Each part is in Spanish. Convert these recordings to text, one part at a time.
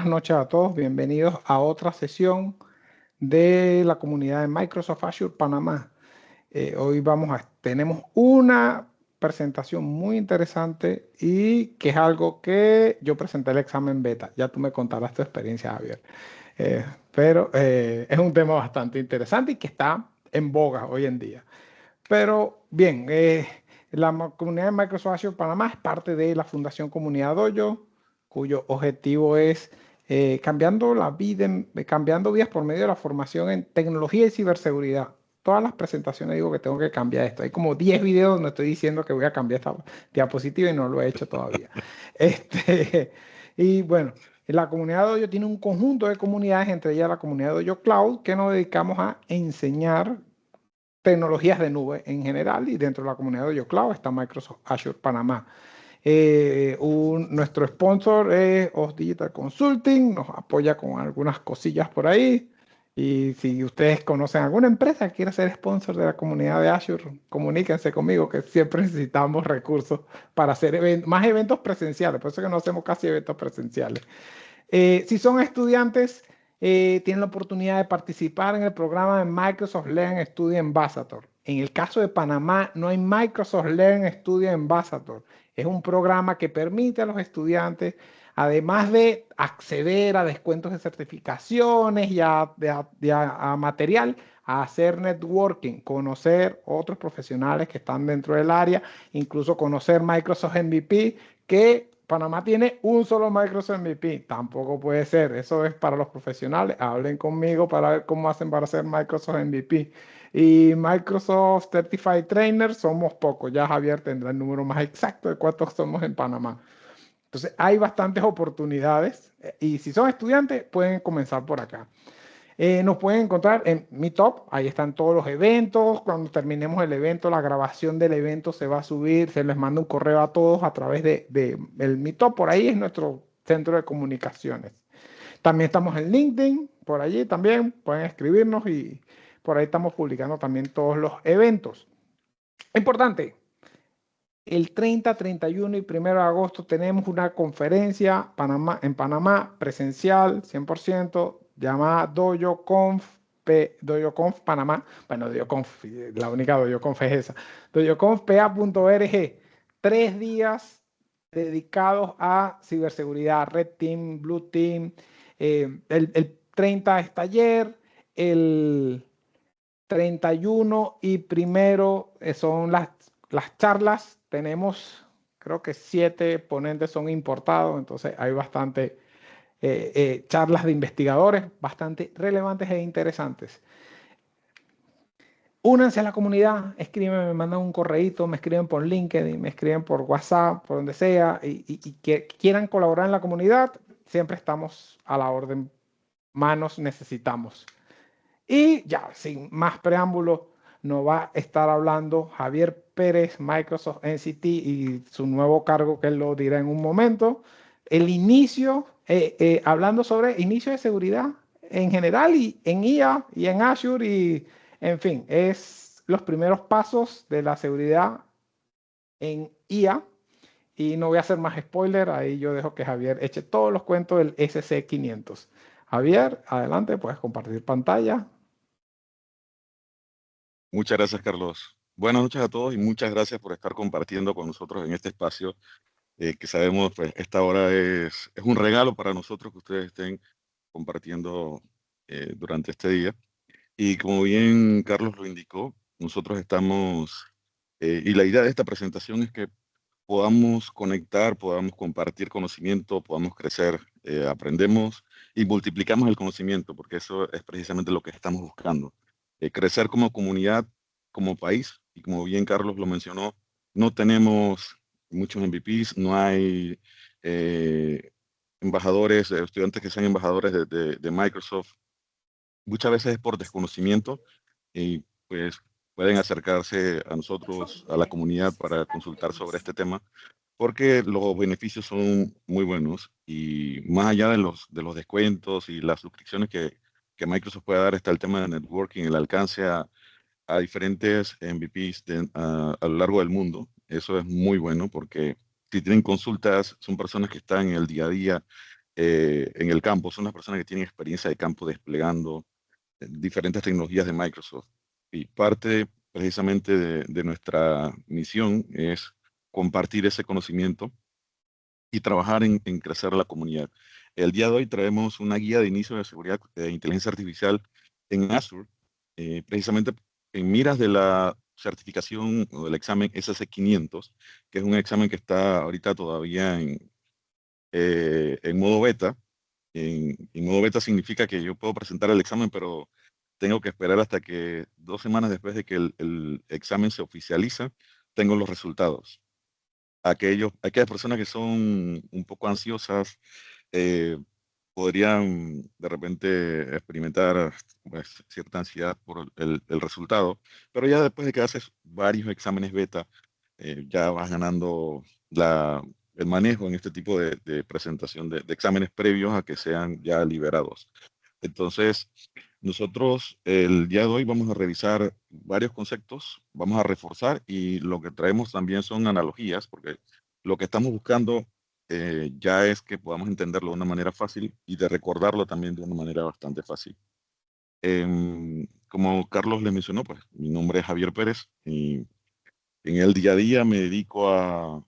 Buenas noches a todos, bienvenidos a otra sesión de la comunidad de Microsoft Azure Panamá. Hoy tenemos una presentación muy interesante y que es algo que yo presenté el examen beta. Ya tú me contarás tu experiencia, Javier. Pero es un tema bastante interesante y que está en boga hoy en día. Pero bien, comunidad de Microsoft Azure Panamá es parte de la Fundación Comunidad Dojo, cuyo objetivo es cambiando vidas por medio de la formación en tecnología y ciberseguridad. Todas las presentaciones digo que tengo que cambiar esto. Hay como 10 videos donde estoy diciendo que voy a cambiar esta diapositiva y no lo he hecho todavía. Este, y bueno, la comunidad Dojo tiene un conjunto de comunidades, entre ellas la comunidad Dojo Cloud, que nos dedicamos a enseñar tecnologías de nube en general, y dentro de la comunidad de Cloud está Microsoft Azure Panamá. Nuestro sponsor es OS Digital Consulting, nos apoya con algunas cosillas por ahí. Y si ustedes conocen alguna empresa que quiera ser sponsor de la comunidad de Azure, comuníquense conmigo, que siempre necesitamos recursos para hacer más eventos presenciales. Por eso que no hacemos casi eventos presenciales. Si son estudiantes, tienen la oportunidad de participar en el programa de Microsoft Learn Study Ambassador. En el caso de Panamá, no hay Microsoft Learn Study Ambassador. Es un programa que permite a los estudiantes, además de acceder a descuentos de certificaciones y a material, a hacer networking, conocer otros profesionales que están dentro del área, incluso conocer Microsoft MVP, que Panamá tiene un solo Microsoft MVP. Tampoco puede ser. Eso es para los profesionales. Hablen conmigo para ver cómo hacen para hacer Microsoft MVP. Y Microsoft Certified Trainer somos pocos. Ya Javier tendrá el número más exacto de cuántos somos en Panamá. Entonces hay bastantes oportunidades. Y si son estudiantes, pueden comenzar por acá. Nos pueden encontrar en Meetup, ahí están todos los eventos. Cuando terminemos el evento, la grabación del evento se va a subir, se les manda un correo a todos a través del Meetup. Por ahí es nuestro centro de comunicaciones. También estamos en LinkedIn, por allí también pueden escribirnos y por ahí estamos publicando también todos los eventos. Importante, el 30, 31 y 1 de agosto tenemos una conferencia en Panamá, presencial, 100%, llamada DojoConf Panamá. Bueno, DojoConf, la única DojoConf es esa. DojoConfPA.org. 3 días dedicados a ciberseguridad, Red Team, Blue Team. El 30 es taller, el 31 y 1 son las charlas. Tenemos, creo que 7 ponentes son importados, entonces hay bastante charlas de investigadores, bastante relevantes e interesantes. Únanse a la comunidad, escriben, me mandan un correíto, me escriben por LinkedIn, me escriben por WhatsApp, por donde sea, y que quieran colaborar en la comunidad, siempre estamos a la orden. Manos necesitamos. Y ya, sin más preámbulos, nos va a estar hablando Javier Pérez, Microsoft NCT, y su nuevo cargo, que él lo dirá en un momento. El inicio, hablando sobre inicio de seguridad en general y en IA y en Azure, y en fin, es los primeros pasos de la seguridad en IA. Y no voy a hacer más spoiler, ahí yo dejo que Javier eche todos los cuentos del SC500. Javier, adelante, puedes compartir pantalla. Muchas gracias, Carlos. Buenas noches a todos y muchas gracias por estar compartiendo con nosotros en este espacio que sabemos, pues, esta hora es un regalo para nosotros que ustedes estén compartiendo durante este día. Y como bien Carlos lo indicó, nosotros estamos, y la idea de esta presentación es que podamos conectar, podamos compartir conocimiento, podamos crecer, aprendemos y multiplicamos el conocimiento, porque eso es precisamente lo que estamos buscando. Crecer como comunidad, como país, y como bien Carlos lo mencionó, no tenemos muchos MVPs, no hay embajadores, estudiantes que sean embajadores de Microsoft. Muchas veces es por desconocimiento y pues pueden acercarse a nosotros, a la comunidad, para consultar sobre este tema porque los beneficios son muy buenos y más allá de los descuentos y las suscripciones que Microsoft puede dar, está el tema de networking, el alcance a diferentes MVPs a lo largo del mundo. Eso es muy bueno porque si tienen consultas, son personas que están en el día a día en el campo, son las personas que tienen experiencia de campo desplegando diferentes tecnologías de Microsoft. Y parte precisamente de nuestra misión es compartir ese conocimiento y trabajar en crecer la comunidad. El día de hoy traemos una guía de inicio de seguridad de inteligencia artificial en Azure, precisamente en miras de la certificación o del examen SC500, que es un examen que está ahorita todavía en modo beta. En modo beta significa que yo puedo presentar el examen, pero tengo que esperar hasta que 2 semanas después de que el examen se oficializa, tengo los resultados. Aquellas personas que son un poco ansiosas eh, podrían de repente experimentar pues, cierta ansiedad por el resultado, pero ya después de que haces varios exámenes beta, ya vas ganando el manejo en este tipo de presentación de exámenes previos a que sean ya liberados. Entonces, nosotros el día de hoy vamos a revisar varios conceptos, vamos a reforzar y lo que traemos también son analogías, porque lo que estamos buscando ya es que podamos entenderlo de una manera fácil y de recordarlo también de una manera bastante fácil. Como Carlos le mencionó, pues mi nombre es Javier Pérez y en el día a día me dedico a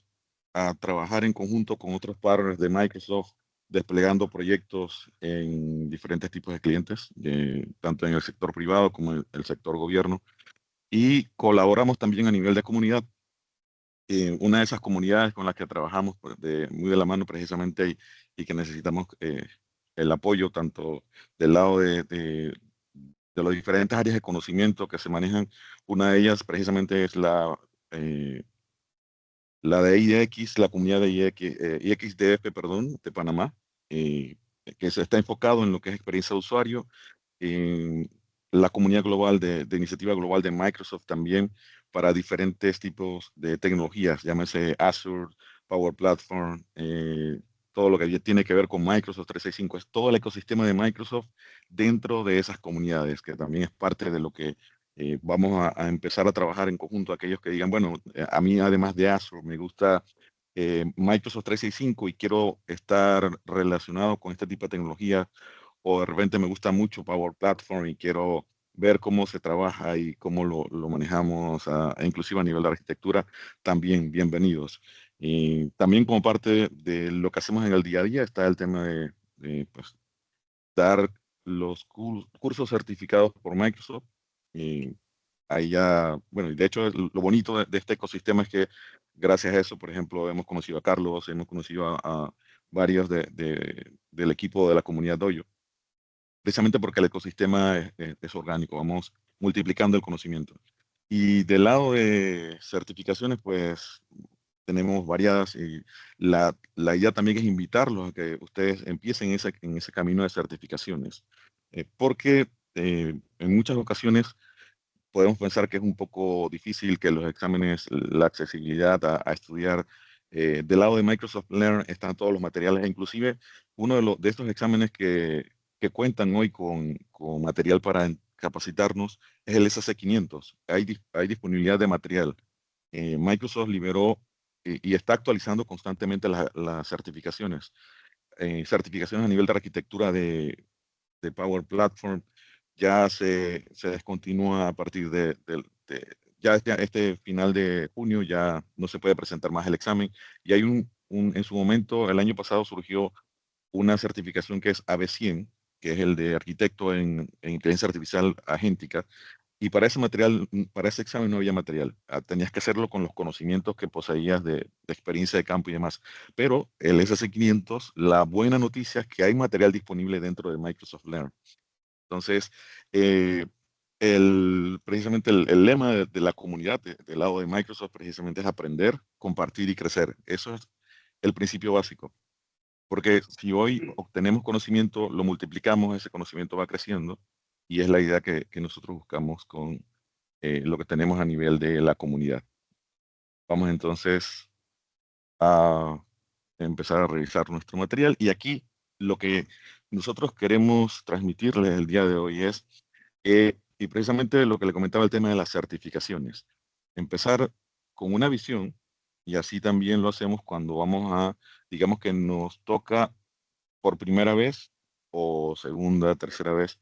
trabajar en conjunto con otros partners de Microsoft, desplegando proyectos en diferentes tipos de clientes, tanto en el sector privado como en el sector gobierno. Y colaboramos también a nivel de comunidad. Una de esas comunidades con las que trabajamos pues, muy de la mano precisamente y que necesitamos el apoyo tanto del lado de las diferentes áreas de conocimiento que se manejan. Una de ellas precisamente es la de IX, la comunidad de IXDF, perdón, de Panamá, eh, que se está enfocado en lo que es experiencia de usuario, en la comunidad global de iniciativa global de Microsoft también para diferentes tipos de tecnologías, llámese Azure, Power Platform, todo lo que tiene que ver con Microsoft 365, es todo el ecosistema de Microsoft dentro de esas comunidades, que también es parte de lo que vamos a empezar a trabajar en conjunto. Aquellos que digan, bueno, a mí además de Azure me gusta Microsoft 365 y quiero estar relacionado con este tipo de tecnología, o de repente me gusta mucho Power Platform y quiero ver cómo se trabaja y cómo lo manejamos, inclusive a nivel de arquitectura, también bienvenidos. Y también como parte de lo que hacemos en el día a día está el tema de, pues, dar los cursos certificados por Microsoft. Y ahí ya, bueno, y de hecho lo bonito de este ecosistema es que gracias a eso, por ejemplo, hemos conocido a Carlos, hemos conocido a varios del equipo de la comunidad Dojo, precisamente porque el ecosistema es orgánico, vamos multiplicando el conocimiento. Y del lado de certificaciones, pues tenemos variadas y la idea también es invitarlos a que ustedes empiecen en ese camino de certificaciones, porque en muchas ocasiones podemos pensar que es un poco difícil que los exámenes, la accesibilidad a estudiar. Del lado de Microsoft Learn están todos los materiales, e inclusive uno de estos exámenes que cuentan hoy con material para capacitarnos es el SC500. Hay disponibilidad de material. Microsoft liberó y está actualizando constantemente las certificaciones. Certificaciones a nivel de arquitectura de Power Platform ya se descontinúa a partir ya este final de junio, ya no se puede presentar más el examen. Y hay en su momento, el año pasado surgió una certificación que es AB100, que es el de arquitecto en inteligencia artificial agéntica. Y para ese material, para ese examen no había material. Tenías que hacerlo con los conocimientos que poseías de experiencia de campo y demás. Pero el SC500, la buena noticia es que hay material disponible dentro de Microsoft Learn. Entonces, eh, precisamente el lema de la comunidad del lado de Microsoft precisamente es aprender, compartir y crecer. Eso es el principio básico. Porque si hoy obtenemos conocimiento, lo multiplicamos, ese conocimiento va creciendo y es la idea que nosotros buscamos con lo que tenemos a nivel de la comunidad. Vamos entonces a empezar a revisar nuestro material y aquí lo que nosotros queremos transmitirles el día de hoy es, y precisamente lo que le comentaba el tema de las certificaciones, empezar con una visión y así también lo hacemos cuando vamos digamos que nos toca por primera vez o segunda, tercera vez,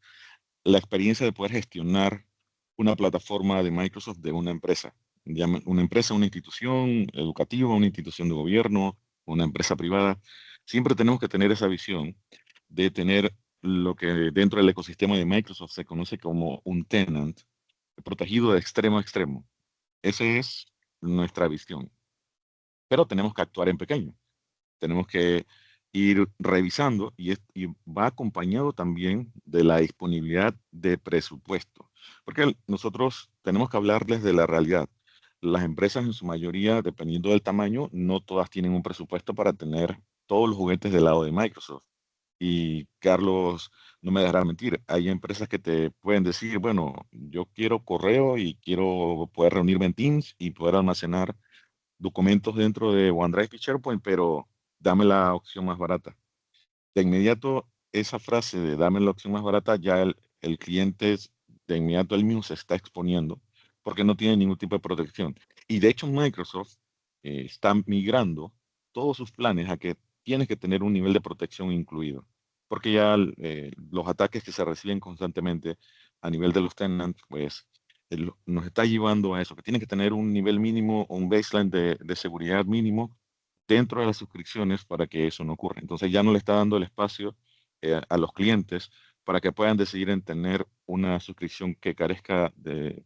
la experiencia de poder gestionar una plataforma de Microsoft de una empresa. Una empresa, una institución educativa, una institución de gobierno, una empresa privada. Siempre tenemos que tener esa visión de tener lo que dentro del ecosistema de Microsoft se conoce como un tenant protegido de extremo a extremo. Esa es nuestra visión. Pero tenemos que actuar en pequeño. Tenemos que ir revisando y va acompañado también de la disponibilidad de presupuesto, porque nosotros tenemos que hablarles de la realidad. Las empresas en su mayoría, dependiendo del tamaño, no todas tienen un presupuesto para tener todos los juguetes del lado de Microsoft. Y Carlos, no me dejará mentir, hay empresas que te pueden decir, bueno, yo quiero correo y quiero poder reunirme en Teams y poder almacenar documentos dentro de OneDrive y SharePoint, pero dame la opción más barata. De inmediato, esa frase de dame la opción más barata, ya el cliente de inmediato él mismo se está exponiendo porque no tiene ningún tipo de protección. Y de hecho Microsoft está migrando todos sus planes a que tienes que tener un nivel de protección incluido, porque ya los ataques que se reciben constantemente a nivel de los tenants, pues nos está llevando a eso, que tiene que tener un nivel mínimo o un baseline de seguridad mínimo dentro de las suscripciones para que eso no ocurra. Entonces ya no le está dando el espacio a los clientes para que puedan decidir en tener una suscripción que carezca de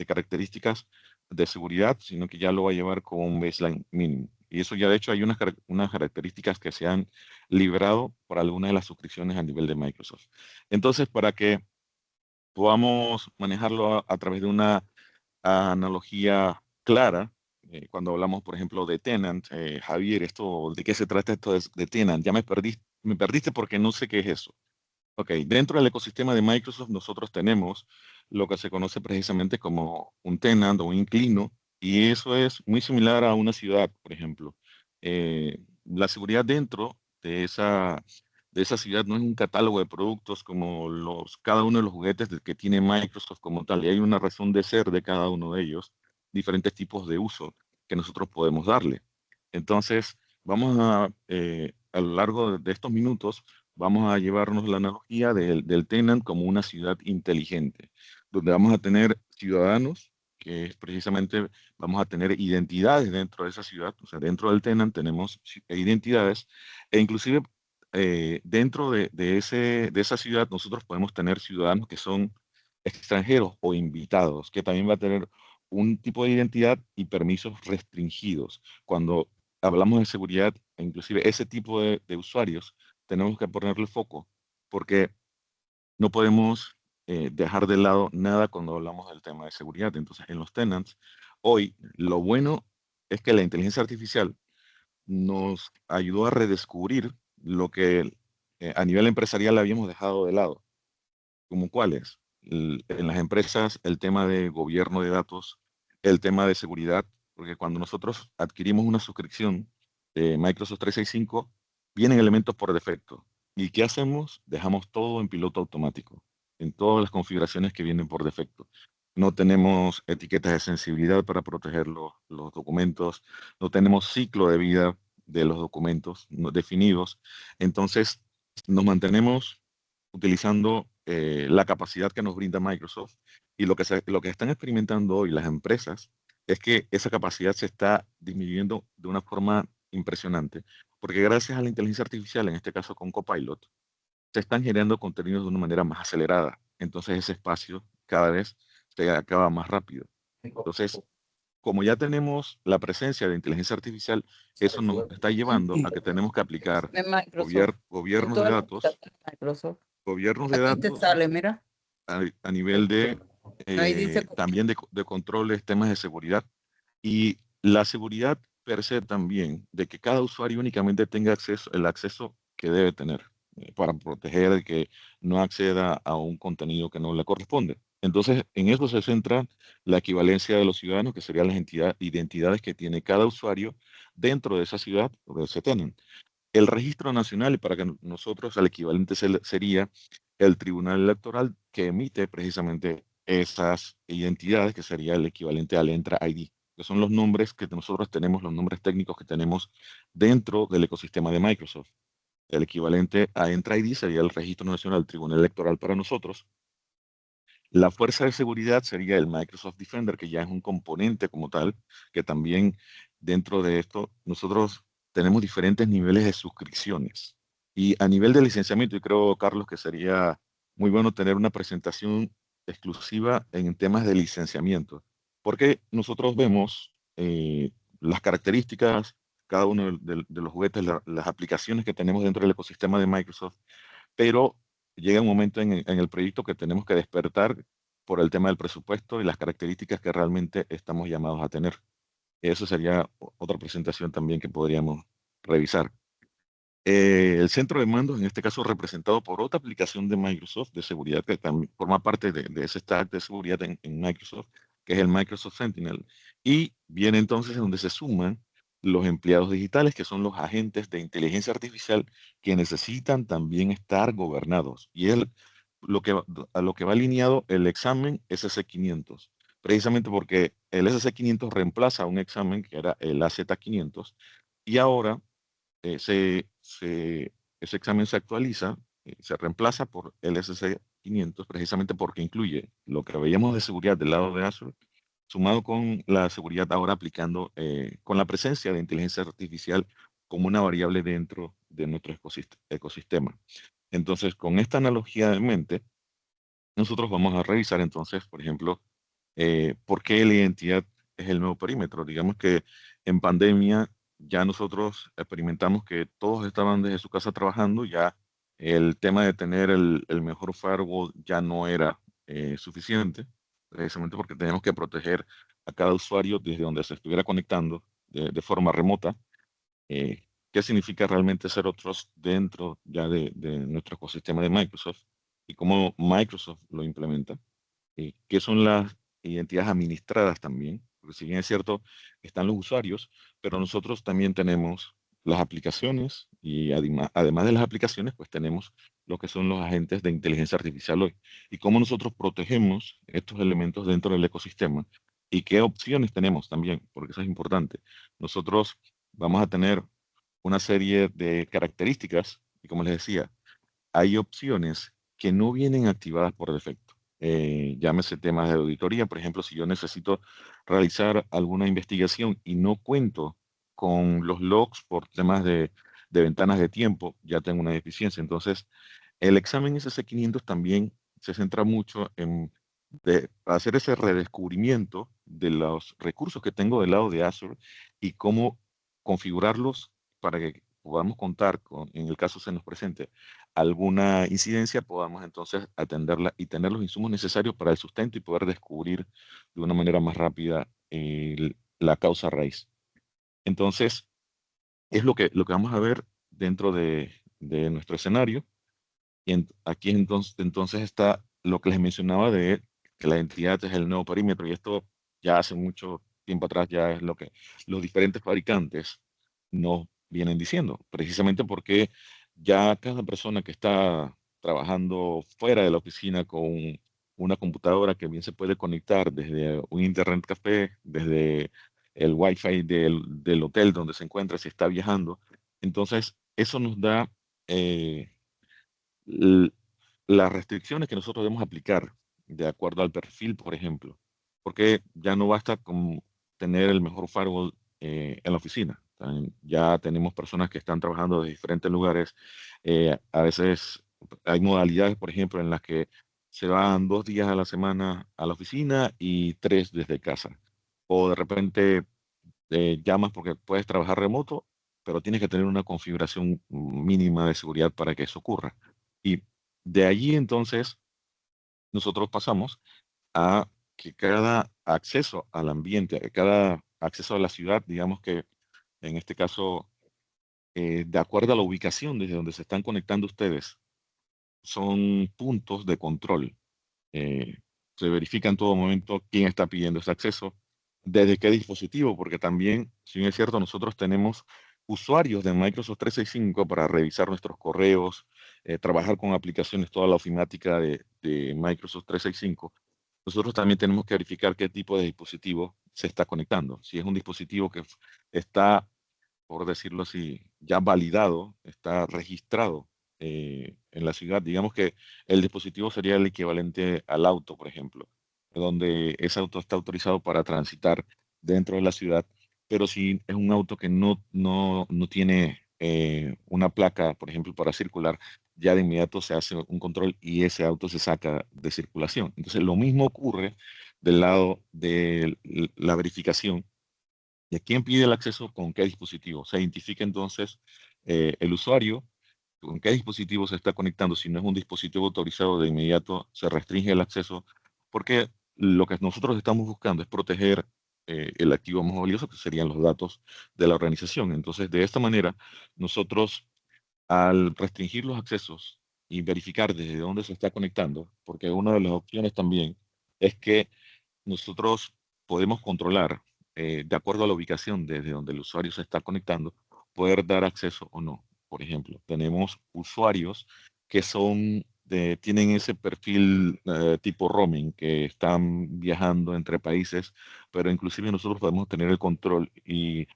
características de seguridad, sino que ya lo va a llevar con un baseline mínimo. Y eso ya de hecho hay unas características que se han liberado para algunas de las suscripciones a nivel de Microsoft. Entonces, para que podamos manejarlo a través de una analogía clara, cuando hablamos, por ejemplo, de Tenant, Javier, ¿de qué se trata esto de Tenant? Ya me perdiste porque no sé qué es eso. Ok, dentro del ecosistema de Microsoft nosotros tenemos lo que se conoce precisamente como un tenant o un inquilino, y eso es muy similar a una ciudad, por ejemplo. La seguridad dentro de esa ciudad no es un catálogo de productos como cada uno de los juguetes que tiene Microsoft como tal, y hay una razón de ser de cada uno de ellos, diferentes tipos de uso que nosotros podemos darle. Entonces, vamos a lo largo de estos minutos, vamos a llevarnos la analogía del tenant como una ciudad inteligente, donde vamos a tener ciudadanos que precisamente vamos a tener identidades dentro de esa ciudad, o sea, dentro del tenant tenemos identidades, e inclusive dentro de esa ciudad nosotros podemos tener ciudadanos que son extranjeros o invitados, que también va a tener un tipo de identidad y permisos restringidos. Cuando hablamos de seguridad, e inclusive ese tipo de usuarios, tenemos que ponerle foco, porque no podemos dejar de lado nada cuando hablamos del tema de seguridad. Entonces, en los tenants, hoy lo bueno es que la inteligencia artificial nos ayudó a redescubrir lo que a nivel empresarial habíamos dejado de lado, como cuáles. En las empresas, el tema de gobierno de datos, el tema de seguridad, porque cuando nosotros adquirimos una suscripción de Microsoft 365, vienen elementos por defecto. ¿Y qué hacemos? Dejamos todo en piloto automático, en todas las configuraciones que vienen por defecto. No tenemos etiquetas de sensibilidad para proteger los documentos, no tenemos ciclo de vida de los documentos definidos. Entonces, nos mantenemos utilizando la capacidad que nos brinda Microsoft, y lo que están experimentando hoy las empresas es que esa capacidad se está disminuyendo de una forma impresionante, porque gracias a la inteligencia artificial, en este caso con Copilot, se están generando contenidos de una manera más acelerada. Entonces ese espacio cada vez se acaba más rápido. Entonces, como ya tenemos la presencia de inteligencia artificial, eso nos está llevando a que tenemos que aplicar De Microsoft. En gobiernos de todas las datos, aplicaciones de Microsoft. gobiernos de Aquí te datos sale, mira. a nivel de Ahí dice. también de controles, temas de seguridad, y la seguridad per se también, de que cada usuario únicamente tenga el acceso que debe tener para proteger de que no acceda a un contenido que no le corresponde. Entonces, en eso se centra la equivalencia de los ciudadanos, que serían las identidades que tiene cada usuario dentro de esa ciudad o de ese tenant. El registro nacional, y para que nosotros el equivalente sería el Tribunal Electoral, que emite precisamente esas identidades, que sería el equivalente al Entra ID, que son los nombres que nosotros tenemos, los nombres técnicos que tenemos dentro del ecosistema de Microsoft. el equivalente a Entra ID sería el Registro Nacional del Tribunal Electoral para nosotros. La fuerza de seguridad sería el Microsoft Defender, que ya es un componente como tal, que también dentro de esto nosotros tenemos diferentes niveles de suscripciones. Y a nivel de licenciamiento, y creo, Carlos, que sería muy bueno tener una presentación exclusiva en temas de licenciamiento, porque nosotros vemos las características, cada uno de los juguetes, las aplicaciones que tenemos dentro del ecosistema de Microsoft, pero llega un momento en el proyecto que tenemos que despertar por el tema del presupuesto y las características que realmente estamos llamados a tener. Eso sería otra presentación también que podríamos revisar. El centro de mandos, en este caso representado por otra aplicación de Microsoft de seguridad que también forma parte de ese stack de seguridad en Microsoft, que es el Microsoft Sentinel. Y viene entonces donde se suman los empleados digitales, que son los agentes de inteligencia artificial que necesitan también estar gobernados. Y es a lo que va alineado el examen SC500, precisamente porque el SC500 reemplaza un examen que era el AZ500 y ahora ese examen se actualiza, se reemplaza por el SC500 precisamente porque incluye lo que veíamos de seguridad del lado de Azure, sumado con la seguridad ahora aplicando, con la presencia de inteligencia artificial como una variable dentro de nuestro ecosistema. Entonces, con esta analogía en mente, nosotros vamos a revisar entonces, por ejemplo, por qué la identidad es el nuevo perímetro. Digamos que en pandemia ya nosotros experimentamos que todos estaban desde su casa trabajando, ya el tema de tener el mejor firewall ya no era suficiente, precisamente porque teníamos que proteger a cada usuario desde donde se estuviera conectando de forma remota. ¿Qué significa realmente ser otros dentro ya de nuestro ecosistema de Microsoft y cómo Microsoft lo implementa? ¿Qué son las identidades administradas también? Porque si bien es cierto, están los usuarios, pero nosotros también tenemos las aplicaciones y además de las aplicaciones, pues tenemos lo que son los agentes de inteligencia artificial hoy. Y cómo nosotros protegemos estos elementos dentro del ecosistema y qué opciones tenemos también, porque eso es importante. Nosotros vamos a tener una serie de características y como les decía, hay opciones que no vienen activadas por defecto. Llámese temas de auditoría, por ejemplo, si yo necesito realizar alguna investigación y no cuento con los logs por temas de ventanas de tiempo, ya tengo una deficiencia. Entonces, el examen SC500 también se centra mucho en hacer ese redescubrimiento de los recursos que tengo del lado de Azure y cómo configurarlos para que podamos contar con, en el caso se nos presente alguna incidencia, podamos entonces atenderla y tener los insumos necesarios para el sustento y poder descubrir de una manera más rápida la causa raíz. Entonces, es lo que vamos a ver dentro de nuestro escenario. Y aquí entonces está lo que les mencionaba de que la identidad es el nuevo perímetro, y esto ya hace mucho tiempo atrás ya es lo que los diferentes fabricantes nos vienen diciendo, precisamente porque ya cada persona que está trabajando fuera de la oficina con una computadora que bien se puede conectar desde un internet café, desde el wifi del hotel donde se encuentra, si está viajando, entonces eso nos da l- las restricciones que nosotros debemos aplicar de acuerdo al perfil, por ejemplo, porque ya no basta con tener el mejor firewall en la oficina. También ya tenemos personas que están trabajando de diferentes lugares. A veces hay modalidades, por ejemplo, en las que se van 2 días a la semana a la oficina y 3 desde casa. O de repente llamas porque puedes trabajar remoto, pero tienes que tener una configuración mínima de seguridad para que eso ocurra. Y de allí entonces nosotros pasamos a que cada acceso al ambiente, a cada acceso a la ciudad, digamos que en este caso, de acuerdo a la ubicación desde donde se están conectando ustedes, son puntos de control. Eh, Se verifica en todo momento quién está pidiendo ese acceso, desde qué dispositivo, porque también, si bien es cierto, nosotros tenemos usuarios de Microsoft 365 para revisar nuestros correos, trabajar con aplicaciones, toda la ofimática de Microsoft 365. Nosotros también tenemos que verificar qué tipo de dispositivo se está conectando. Si es un dispositivo que está, por decirlo así, ya validado, está registrado en la ciudad. Digamos que el dispositivo sería el equivalente al auto, por ejemplo, donde ese auto está autorizado para transitar dentro de la ciudad, pero si es un auto que no tiene una placa, por ejemplo, para circular, ya de inmediato se hace un control y ese auto se saca de circulación. Entonces, lo mismo ocurre del lado de la verificación. ¿Y a quién pide el acceso con qué dispositivo? Se identifica entonces el usuario, con qué dispositivo se está conectando. Si no es un dispositivo autorizado, de inmediato se restringe el acceso, porque lo que nosotros estamos buscando es proteger el activo más valioso, que serían los datos de la organización. Entonces, de esta manera, nosotros, al restringir los accesos y verificar desde dónde se está conectando, porque una de las opciones también es que nosotros podemos controlar, de acuerdo a la ubicación desde donde el usuario se está conectando, poder dar acceso o no. Por ejemplo, tenemos usuarios que tienen ese perfil tipo roaming, que están viajando entre países, pero inclusive nosotros podemos tener el control y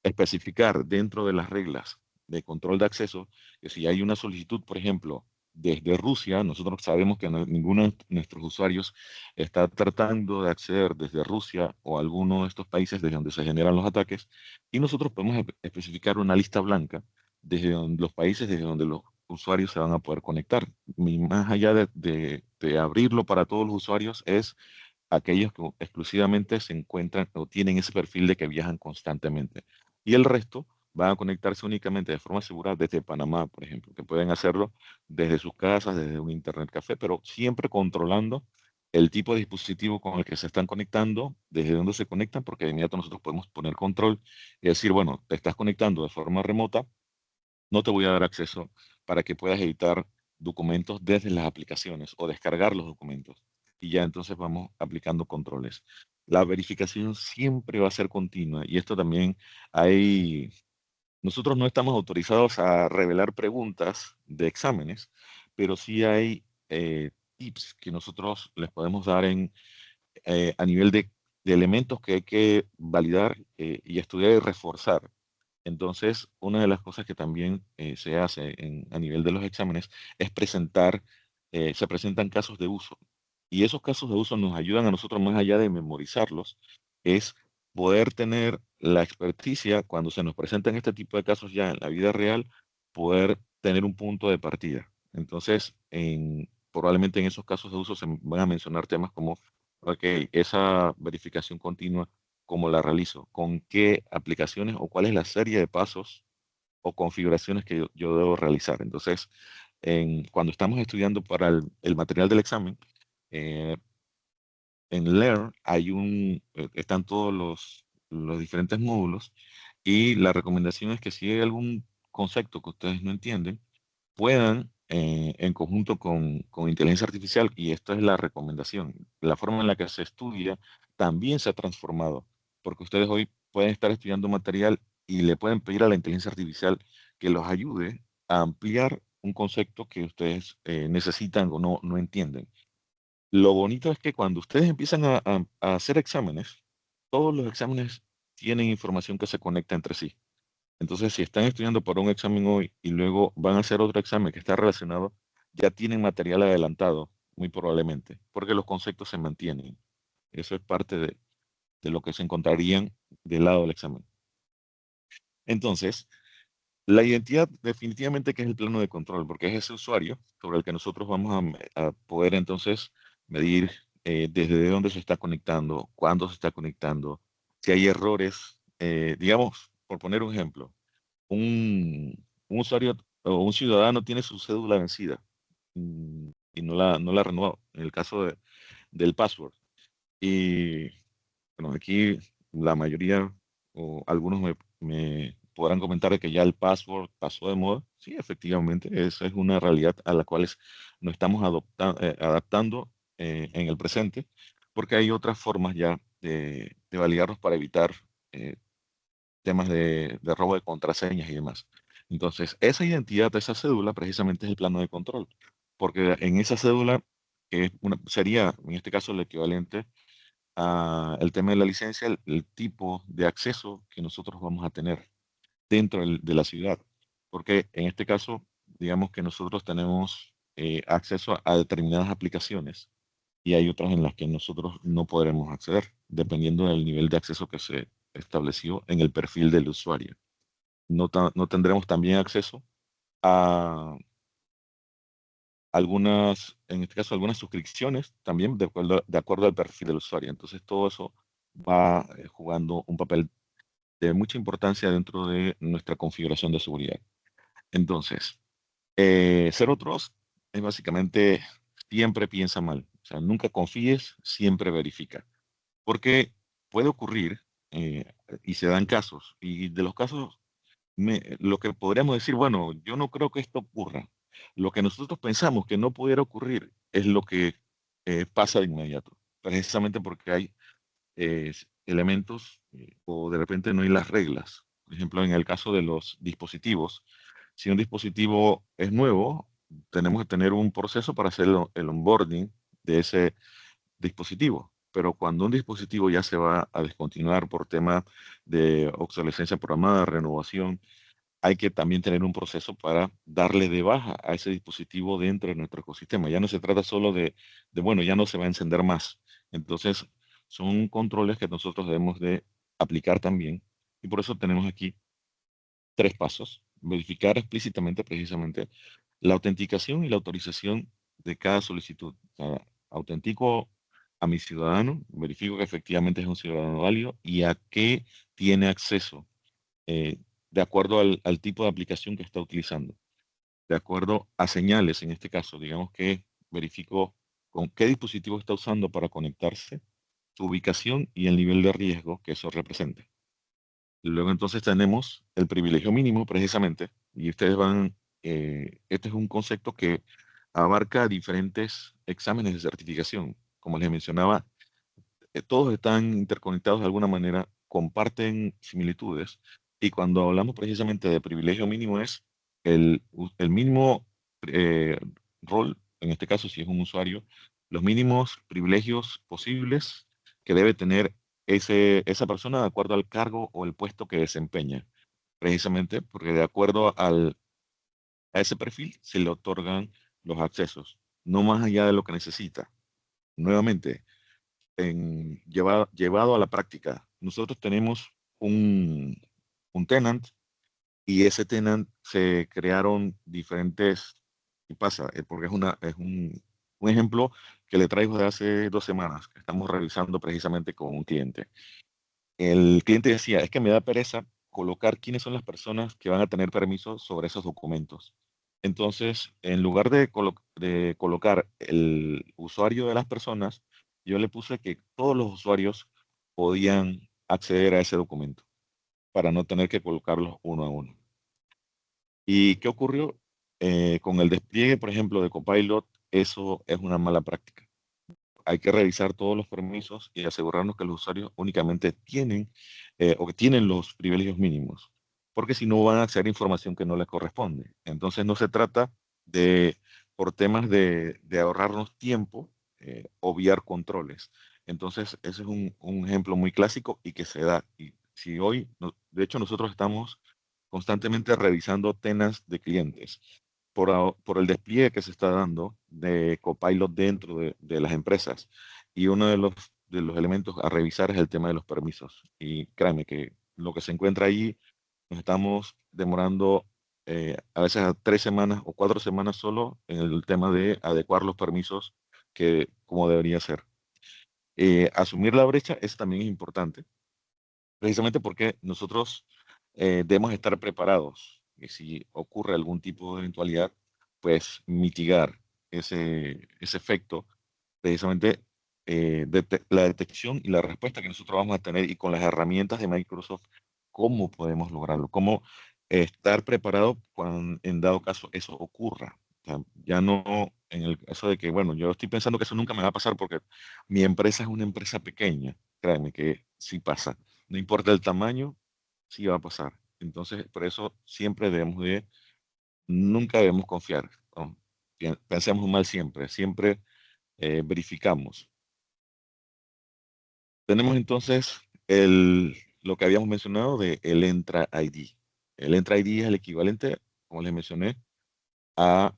especificar dentro de las reglas de control de acceso que si hay una solicitud, por ejemplo, desde Rusia, nosotros sabemos que ninguno de nuestros usuarios está tratando de acceder desde Rusia o alguno de estos países desde donde se generan los ataques, y nosotros podemos especificar una lista blanca desde los países desde donde los usuarios se van a poder conectar. Y más allá de abrirlo para todos los usuarios, es aquellos que exclusivamente se encuentran o tienen ese perfil de que viajan constantemente. Y el resto van a conectarse únicamente de forma segura desde Panamá, por ejemplo, que pueden hacerlo desde sus casas, desde un internet café, pero siempre controlando el tipo de dispositivo con el que se están conectando, desde dónde se conectan, porque de inmediato nosotros podemos poner control y decir, bueno, te estás conectando de forma remota, no te voy a dar acceso para que puedas editar documentos desde las aplicaciones o descargar los documentos. Y ya entonces vamos aplicando controles. La verificación siempre va a ser continua y esto también nosotros no estamos autorizados a revelar preguntas de exámenes, pero sí hay tips que nosotros les podemos dar a nivel de elementos que hay que validar y estudiar y reforzar. Entonces, una de las cosas que también se hace a nivel de los exámenes es se presentan casos de uso. Y esos casos de uso nos ayudan a nosotros, más allá de memorizarlos, es poder tener la experticia cuando se nos presentan este tipo de casos ya en la vida real, poder tener un punto de partida. Entonces, probablemente en esos casos de uso se van a mencionar temas como, ok, esa verificación continua, ¿cómo la realizo? ¿Con qué aplicaciones o cuál es la serie de pasos o configuraciones que yo debo realizar? Entonces, cuando estamos estudiando para el material del examen, eh, en Learn están todos los diferentes módulos, y la recomendación es que si hay algún concepto que ustedes no entienden, puedan, en conjunto con inteligencia artificial, y esta es la recomendación, la forma en la que se estudia también se ha transformado, porque ustedes hoy pueden estar estudiando material y le pueden pedir a la inteligencia artificial que los ayude a ampliar un concepto que ustedes necesitan o no entienden. Lo bonito es que cuando ustedes empiezan a hacer exámenes, todos los exámenes tienen información que se conecta entre sí. Entonces, si están estudiando para un examen hoy y luego van a hacer otro examen que está relacionado, ya tienen material adelantado, muy probablemente, porque los conceptos se mantienen. Eso es parte de lo que se encontrarían del lado del examen. Entonces, la identidad definitivamente que es el plano de control, porque es ese usuario sobre el que nosotros vamos a poder entonces medir desde dónde se está conectando, cuándo se está conectando, si hay errores. Digamos, por poner un ejemplo, un usuario o un ciudadano tiene su cédula vencida y no la ha renovado, en el caso del password. Y bueno, aquí la mayoría o algunos me podrán comentar de que ya el password pasó de moda. Sí, efectivamente, esa es una realidad a la cual nos estamos adaptando en el presente, porque hay otras formas ya de validarlos para evitar temas de robo de contraseñas y demás. Entonces, esa identidad de esa cédula precisamente es el plano de control, porque en esa cédula, sería en este caso el equivalente el tema de la licencia, el tipo de acceso que nosotros vamos a tener dentro de la ciudad. porque en este caso, digamos que nosotros tenemos acceso a determinadas aplicaciones y hay otras en las que nosotros no podremos acceder, dependiendo del nivel de acceso que se estableció en el perfil del usuario. No tendremos también acceso a algunas, en este caso, algunas suscripciones también de acuerdo al perfil del usuario. Entonces, todo eso va jugando un papel de mucha importancia dentro de nuestra configuración de seguridad. Entonces, Zero Trust es básicamente siempre piensa mal. O sea, nunca confíes, siempre verifica. Porque puede ocurrir, y se dan casos, y de los casos, lo que podríamos decir, bueno, yo no creo que esto ocurra. Lo que nosotros pensamos que no pudiera ocurrir es lo que pasa de inmediato, precisamente porque hay elementos o de repente no hay las reglas. Por ejemplo, en el caso de los dispositivos, si un dispositivo es nuevo, tenemos que tener un proceso para hacer el onboarding de ese dispositivo. Pero cuando un dispositivo ya se va a descontinuar por tema de obsolescencia programada, renovación, hay que también tener un proceso para darle de baja a ese dispositivo dentro de nuestro ecosistema. Ya no se trata solo bueno, ya no se va a encender más. Entonces, son controles que nosotros debemos de aplicar también. Y por eso tenemos aquí 3 pasos. Verificar explícitamente, precisamente, la autenticación y la autorización de cada solicitud. O sea, autentico a mi ciudadano, verifico que efectivamente es un ciudadano válido y a qué tiene acceso, de acuerdo al tipo de aplicación que está utilizando, de acuerdo a señales, en este caso, digamos que verifico con qué dispositivo está usando para conectarse, su ubicación y el nivel de riesgo que eso representa. Luego entonces tenemos el privilegio mínimo, precisamente, y ustedes este es un concepto que abarca diferentes exámenes de certificación. Como les mencionaba, todos están interconectados de alguna manera, comparten similitudes, y cuando hablamos precisamente de privilegio mínimo es el mínimo eh, rol, en este caso si es un usuario, los mínimos privilegios posibles que debe tener esa persona de acuerdo al cargo o el puesto que desempeña, precisamente porque de acuerdo a ese perfil se le otorgan los accesos, no más allá de lo que necesita. Nuevamente, llevado a la práctica. Nosotros tenemos un tenant y ese tenant se crearon diferentes, ¿qué pasa? Porque es un ejemplo que le traigo de hace 2 semanas, que estamos revisando precisamente con un cliente. El cliente decía, es que me da pereza colocar quiénes son las personas que van a tener permiso sobre esos documentos. Entonces, en lugar de colocar el usuario de las personas, yo le puse que todos los usuarios podían acceder a ese documento para no tener que colocarlos uno a uno. ¿Y qué ocurrió? Con el despliegue, por ejemplo, de Copilot, eso es una mala práctica. Hay que revisar todos los permisos y asegurarnos que los usuarios únicamente tienen o que tienen los privilegios mínimos, porque si no van a acceder a información que no les corresponde. Entonces no se trata de, por temas de ahorrarnos tiempo, obviar controles. Entonces ese es un ejemplo muy clásico y que se da. Y si hoy, de hecho nosotros estamos constantemente revisando tenas de clientes por el despliegue que se está dando de Copilot dentro de las empresas. Y uno de los elementos a revisar es el tema de los permisos. Y créanme que lo que se encuentra ahí nos estamos demorando a veces a 3 semanas o 4 semanas solo en el tema de adecuar los permisos que como debería ser. Asumir la brecha es también importante, precisamente porque nosotros debemos estar preparados. Y si ocurre algún tipo de eventualidad, pues mitigar ese efecto, precisamente la detección y la respuesta que nosotros vamos a tener y con las herramientas de Microsoft, cómo podemos lograrlo, cómo estar preparado cuando en dado caso eso ocurra. O sea, ya no en el caso de que, bueno, yo estoy pensando que eso nunca me va a pasar porque mi empresa es una empresa pequeña. Créanme que sí pasa. No importa el tamaño, sí va a pasar. Entonces, por eso siempre nunca debemos confiar, ¿no? Pensemos mal siempre, siempre verificamos. Tenemos entonces lo que habíamos mencionado de el Entra ID. El Entra ID es el equivalente como les mencioné, a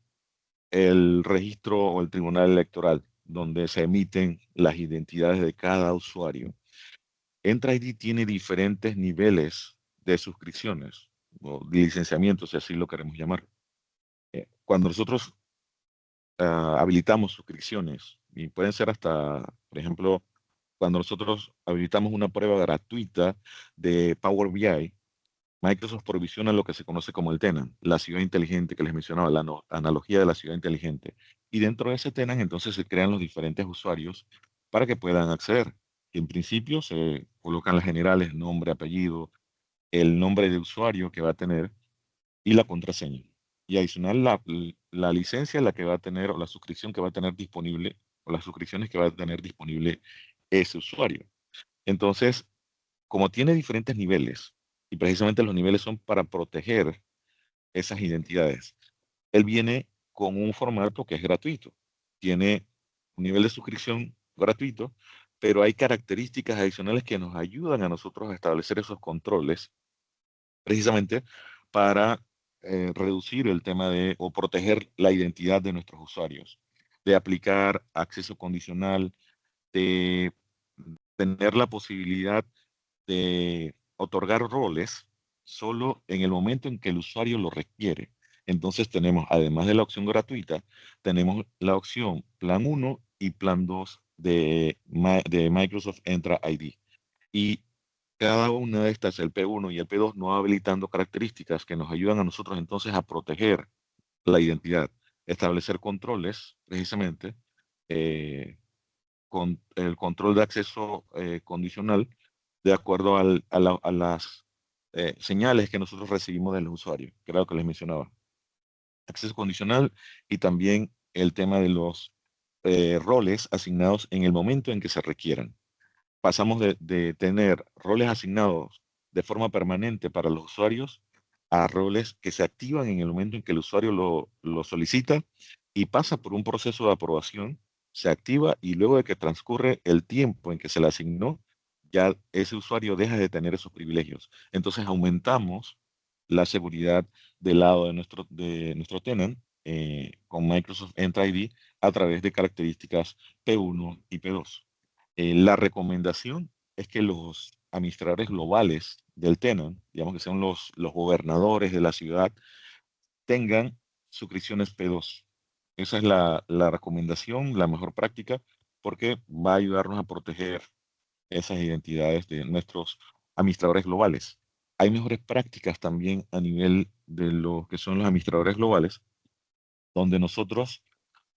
el registro o el tribunal electoral, donde se emiten las identidades de cada usuario. Entra ID tiene diferentes niveles de suscripciones o de licenciamiento, si así lo queremos llamar. Cuando nosotros habilitamos suscripciones, y pueden ser hasta, por ejemplo, cuando nosotros habilitamos una prueba gratuita de Power BI, Microsoft provisiona lo que se conoce como el tenant, la ciudad inteligente que les mencionaba, la analogía de la ciudad inteligente. Y dentro de ese tenant entonces se crean los diferentes usuarios para que puedan acceder. En principio se colocan las generales, nombre, apellido, el nombre de usuario que va a tener y la contraseña. Y adicional la licencia la que va a tener o la suscripción que va a tener disponible o las suscripciones que va a tener disponible ese usuario. Entonces, como tiene diferentes niveles, y precisamente los niveles son para proteger esas identidades, él viene con un formato que es gratuito. Tiene un nivel de suscripción gratuito, pero hay características adicionales que nos ayudan a nosotros a establecer esos controles, precisamente para reducir el tema de o proteger la identidad de nuestros usuarios, de aplicar acceso condicional, de tener la posibilidad de otorgar roles solo en el momento en que el usuario lo requiere. Entonces tenemos, además de la opción gratuita, tenemos la opción Plan 1 y Plan 2 de Microsoft Entra ID. Y cada una de estas, el P1 y el P2, nos va habilitando características que nos ayudan a nosotros entonces a proteger la identidad, establecer controles, precisamente, con el control de acceso condicional de acuerdo a las señales que nosotros recibimos del usuario, que era lo que les mencionaba. Acceso condicional y también el tema de los roles asignados en el momento en que se requieran. Pasamos de tener roles asignados de forma permanente para los usuarios a roles que se activan en el momento en que el usuario lo solicita y pasa por un proceso de aprobación, se activa y luego de que transcurre el tiempo en que se le asignó, ya ese usuario deja de tener esos privilegios. Entonces aumentamos la seguridad del lado de nuestro tenant con Microsoft Entra ID a través de características P1 y P2. La recomendación es que los administradores globales del tenant, digamos que sean los gobernadores de la ciudad, tengan suscripciones P2. Esa es la recomendación, la mejor práctica, porque va a ayudarnos a proteger esas identidades de nuestros administradores globales. Hay mejores prácticas también a nivel de lo que son los administradores globales, donde nosotros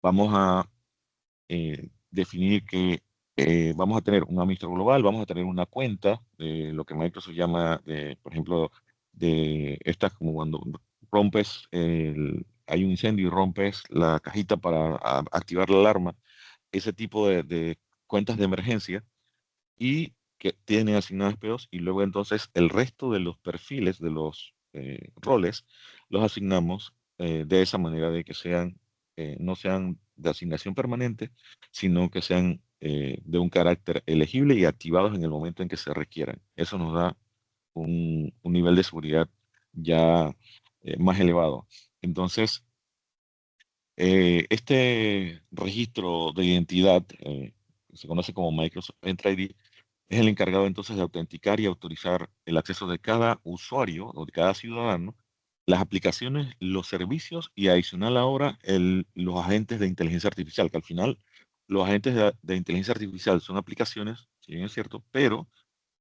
vamos a definir que vamos a tener un administrador global, vamos a tener una cuenta, lo que Microsoft llama, por ejemplo, de estas como cuando rompes, hay un incendio y rompes la cajita para activar la alarma, ese tipo de cuentas de emergencia y que tienen asignadas P2 y luego entonces el resto de los perfiles de los roles los asignamos de esa manera de que sean, no sean de asignación permanente, sino que sean de un carácter elegible y activados en el momento en que se requieran. Eso nos da un nivel de seguridad ya más elevado. Entonces, este registro de identidad, se conoce como Microsoft Entra ID, es el encargado entonces de autenticar y autorizar el acceso de cada usuario o de cada ciudadano, las aplicaciones, los servicios y adicional ahora los agentes de inteligencia artificial, que al final los agentes de inteligencia artificial son aplicaciones, si bien es cierto, pero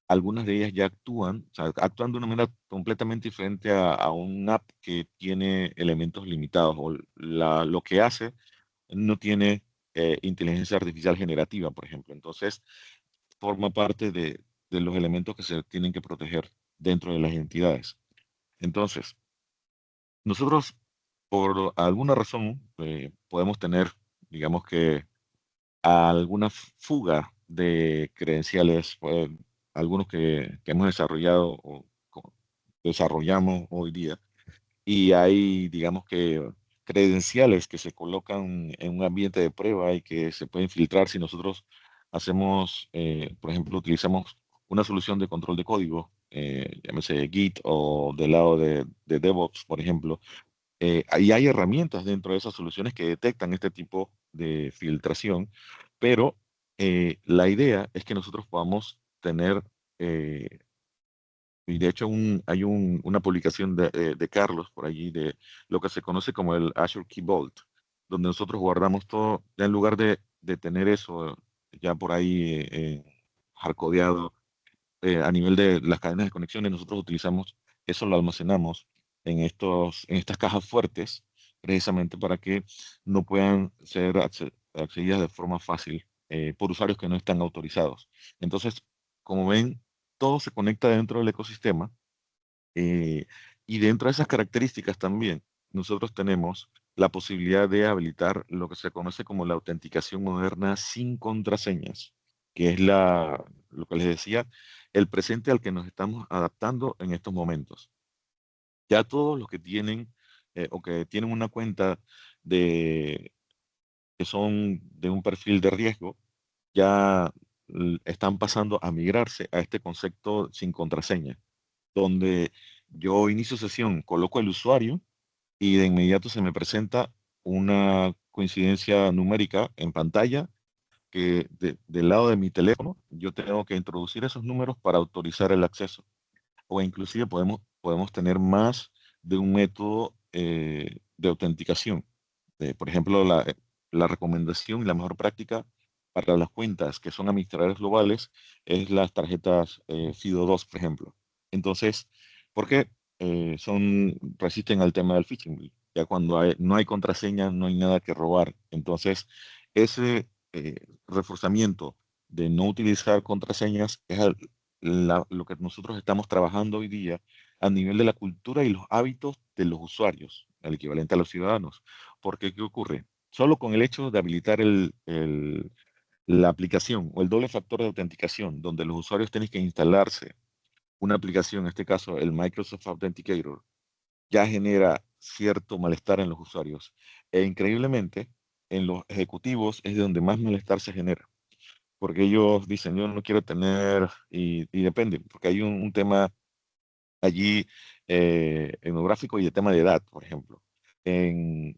algunas de ellas ya actúan, o sea, actúan de una manera completamente diferente a un app que tiene elementos limitados o lo que hace no tiene inteligencia artificial generativa, por ejemplo. Entonces, forma parte de los elementos que se tienen que proteger dentro de las entidades. Entonces, nosotros, por alguna razón, podemos tener, digamos que, alguna fuga de credenciales, algunos que hemos desarrollado o desarrollamos hoy día, y hay, digamos que, credenciales que se colocan en un ambiente de prueba y que se pueden filtrar si nosotros hacemos, por ejemplo, utilizamos una solución de control de código, llámese Git o del lado de DevOps, por ejemplo, ahí hay herramientas dentro de esas soluciones que detectan este tipo de filtración, pero la idea es que nosotros podamos tener, y de hecho una publicación de Carlos por allí de lo que se conoce como el Azure Key Vault, donde nosotros guardamos todo, ya en lugar de tener eso ya por ahí hardcodeado a nivel de las cadenas de conexiones, nosotros utilizamos eso, lo almacenamos en estas cajas fuertes, precisamente para que no puedan ser accedidas de forma fácil por usuarios que no están autorizados. Entonces, como ven, todo se conecta dentro del ecosistema eh, y dentro de esas características también nosotros tenemos la posibilidad de habilitar lo que se conoce como la autenticación moderna sin contraseñas, que es lo que les decía, el presente al que nos estamos adaptando en estos momentos. Ya todos los que tienen o que tienen una cuenta de, que son de un perfil de riesgo, ya están pasando a migrarse a este concepto sin contraseña, donde yo inicio sesión, coloco el usuario y de inmediato se me presenta una coincidencia numérica en pantalla que del lado de mi teléfono yo tengo que introducir esos números para autorizar el acceso. O inclusive podemos tener más de un método de autenticación. Por ejemplo, la recomendación y la mejor práctica para las cuentas que son administradores globales es las tarjetas FIDO2, por ejemplo. Entonces, ¿por qué? Resisten al tema del phishing. Ya cuando no hay contraseña, no hay nada que robar. Entonces, ese reforzamiento de no utilizar contraseñas es lo que nosotros estamos trabajando hoy día a nivel de la cultura y los hábitos de los usuarios, el equivalente a los ciudadanos. Porque, ¿qué ocurre? Solo con el hecho de habilitar la aplicación o el doble factor de autenticación, donde los usuarios tienen que instalarse una aplicación, en este caso el Microsoft Authenticator, ya genera cierto malestar en los usuarios. E increíblemente, en los ejecutivos es de donde más malestar se genera, porque ellos dicen, yo no quiero tener, y depende, porque hay un tema allí etnográfico y de tema de edad, por ejemplo. Y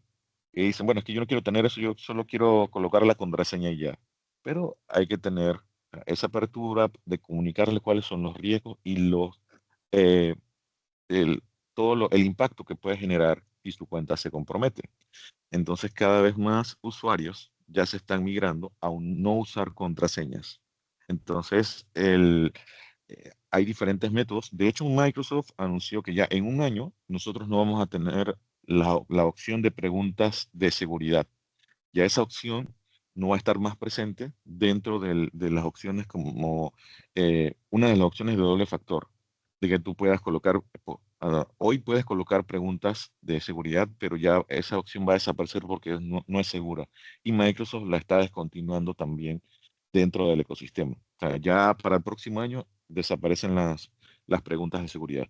dicen, bueno, es que yo no quiero tener eso, yo solo quiero colocar la contraseña y ya. Pero hay que tener esa apertura de comunicarle cuáles son los riesgos y eh, el, el impacto que puede generar si su cuenta se compromete. Entonces, cada vez más usuarios ya se están migrando a no usar contraseñas. Entonces, hay diferentes métodos. De hecho, Microsoft anunció que ya en un año nosotros no vamos a tener la opción de preguntas de seguridad. Ya esa opción no va a estar más presente dentro de las opciones como una de las opciones de doble factor, de que tú puedas colocar, hoy puedes colocar preguntas de seguridad, pero ya esa opción va a desaparecer porque no es segura. Y Microsoft la está descontinuando también dentro del ecosistema. O sea, ya para el próximo año desaparecen las preguntas de seguridad.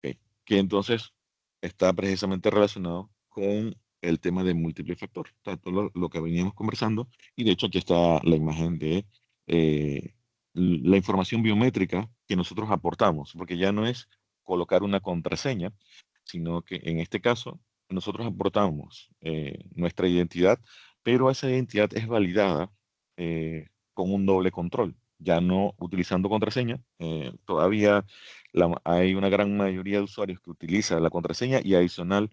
Ok. Que entonces está precisamente relacionado con el tema de múltiple factor, todo lo que veníamos conversando, y de hecho aquí está la imagen de eh, la información biométrica que nosotros aportamos, porque ya no es colocar una contraseña, sino que en este caso nosotros aportamos nuestra identidad, pero esa identidad es validada con un doble control, ya no utilizando contraseña, todavía hay una gran mayoría de usuarios que utiliza la contraseña y adicional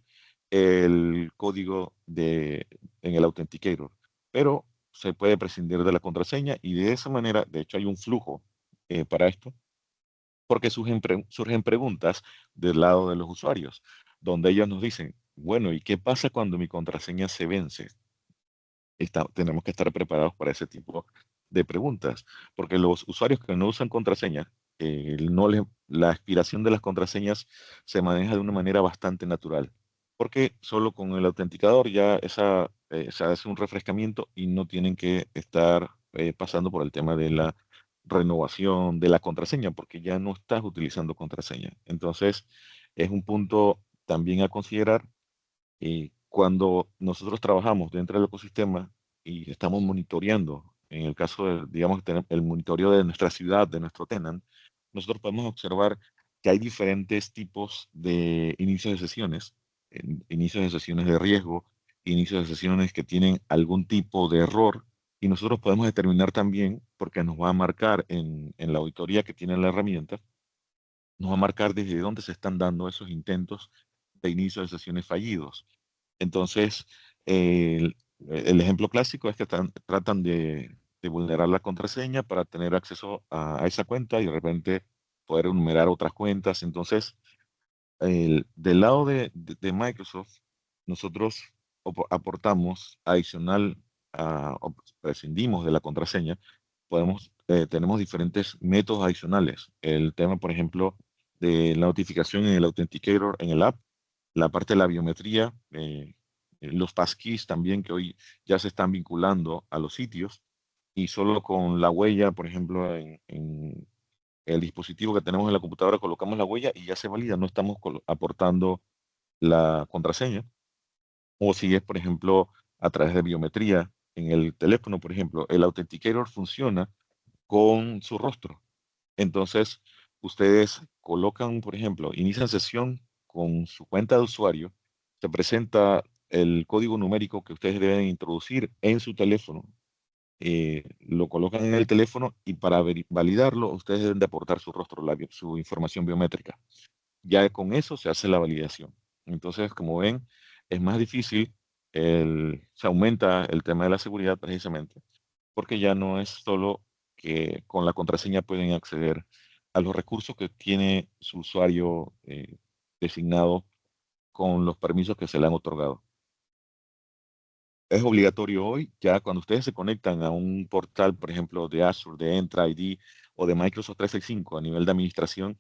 el código en el Authenticator. Pero se puede prescindir de la contraseña y de esa manera, de hecho hay un flujo para esto, porque surgen preguntas del lado de los usuarios, donde ellos nos dicen, bueno, ¿y qué pasa cuando mi contraseña se vence? Tenemos que estar preparados para ese tipo de preguntas, porque los usuarios que no usan contraseñas, la expiración de las contraseñas se maneja de una manera bastante natural, porque solo con el autenticador ya se hace un refrescamiento y no tienen que estar pasando por el tema de la renovación de la contraseña, porque ya no estás utilizando contraseña. Entonces, es un punto también a considerar y cuando nosotros trabajamos dentro del ecosistema y estamos monitoreando, en el caso de, digamos, el monitoreo de nuestra ciudad, de nuestro tenant, nosotros podemos observar que hay diferentes tipos de inicios de sesiones, inicios de sesiones de riesgo, inicios de sesiones que tienen algún tipo de error, y nosotros podemos determinar también, porque nos va a marcar en la auditoría que tiene la herramienta, nos va a marcar desde dónde se están dando esos intentos de inicio de sesiones fallidos. Entonces, el ejemplo clásico es que tratan de vulnerar la contraseña para tener acceso a esa cuenta y de repente poder enumerar otras cuentas. Entonces, del lado de Microsoft, nosotros aportamos adicional, o prescindimos de la contraseña, tenemos diferentes métodos adicionales. El tema, por ejemplo, de la notificación en el Authenticator, en el app, la parte de la biometría, los passkeys también que hoy ya se están vinculando a los sitios y solo con la huella, por ejemplo, en el dispositivo que tenemos en la computadora, colocamos la huella y ya se valida, no estamos aportando la contraseña. O si es, por ejemplo, a través de biometría en el teléfono, por ejemplo, el Authenticator funciona con su rostro. Entonces, ustedes colocan, por ejemplo, inician sesión con su cuenta de usuario, se presenta el código numérico que ustedes deben introducir en su teléfono, lo colocan en el teléfono y para validarlo, ustedes deben de aportar su rostro, su información biométrica. Ya con eso se hace la validación. Entonces, como ven, es más difícil, se aumenta el tema de la seguridad precisamente, porque ya no es solo que con la contraseña pueden acceder a los recursos que tiene su usuario designado con los permisos que se le han otorgado. Es obligatorio hoy, ya cuando ustedes se conectan a un portal, por ejemplo, de Azure, de Entra ID o de Microsoft 365 a nivel de administración,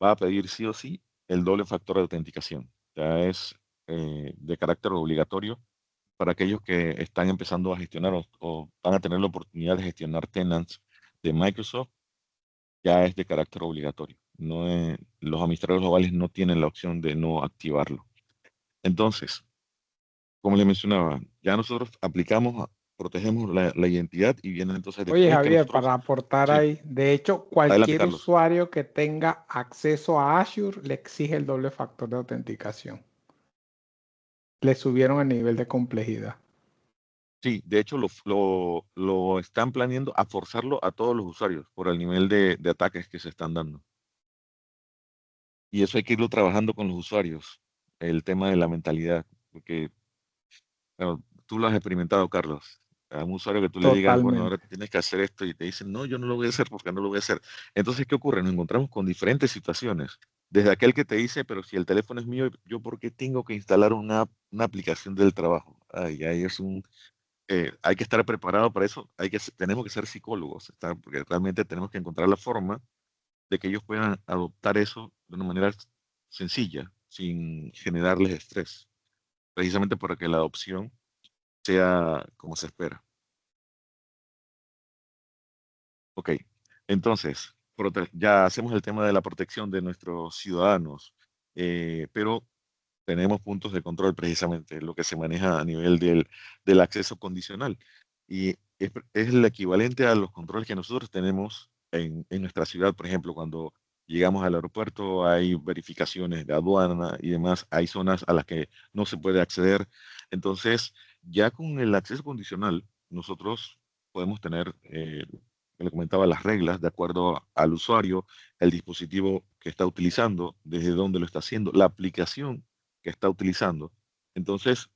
va a pedir sí o sí el doble factor de autenticación. Ya es de carácter obligatorio para aquellos que están empezando a gestionar o van a tener la oportunidad de gestionar tenants de Microsoft, ya es de carácter obligatorio. No, los administradores globales no tienen la opción de no activarlo. Entonces, como les mencionaba, ya nosotros aplicamos, protegemos la identidad y viene entonces Oye, después que Javier, nosotros... para aportar Sí, ahí, de hecho, adelante, cualquier Carlos. usuario que tenga acceso a Azure le exige el doble factor de autenticación. Le subieron el nivel de complejidad. Sí, de hecho lo están planeando a forzarlo a todos los usuarios por el nivel de ataques que se están dando. Y eso hay que irlo trabajando con los usuarios, el tema de la mentalidad, porque bueno, tú lo has experimentado, Carlos. A un usuario que tú le digas, bueno, ahora Totalmente. tienes que hacer esto y te dicen, no, yo no lo voy a hacer porque no lo voy a hacer. Entonces, ¿qué ocurre? Nos encontramos con diferentes situaciones. Desde aquel que te dice, pero si el teléfono es mío, ¿yo por qué tengo que instalar una aplicación del trabajo? Ay, ahí es hay que estar preparado para eso, tenemos que ser psicólogos, porque realmente tenemos que encontrar la forma de que ellos puedan adoptar eso de una manera sencilla, sin generarles estrés, precisamente para que la adopción sea como se espera. Ok, entonces, ya hacemos el tema de la protección de nuestros ciudadanos, pero tenemos puntos de control precisamente, lo que se maneja a nivel del acceso condicional. Y es el equivalente a los controles que nosotros tenemos en nuestra ciudad. Por ejemplo, cuando llegamos al aeropuerto hay verificaciones de aduana y demás, hay zonas a las que no se puede acceder. Entonces, ya con el acceso condicional, nosotros podemos tener, le comentaba, las reglas de acuerdo al usuario, el dispositivo que está utilizando, desde dónde lo está haciendo, la aplicación que está utilizando. Entonces,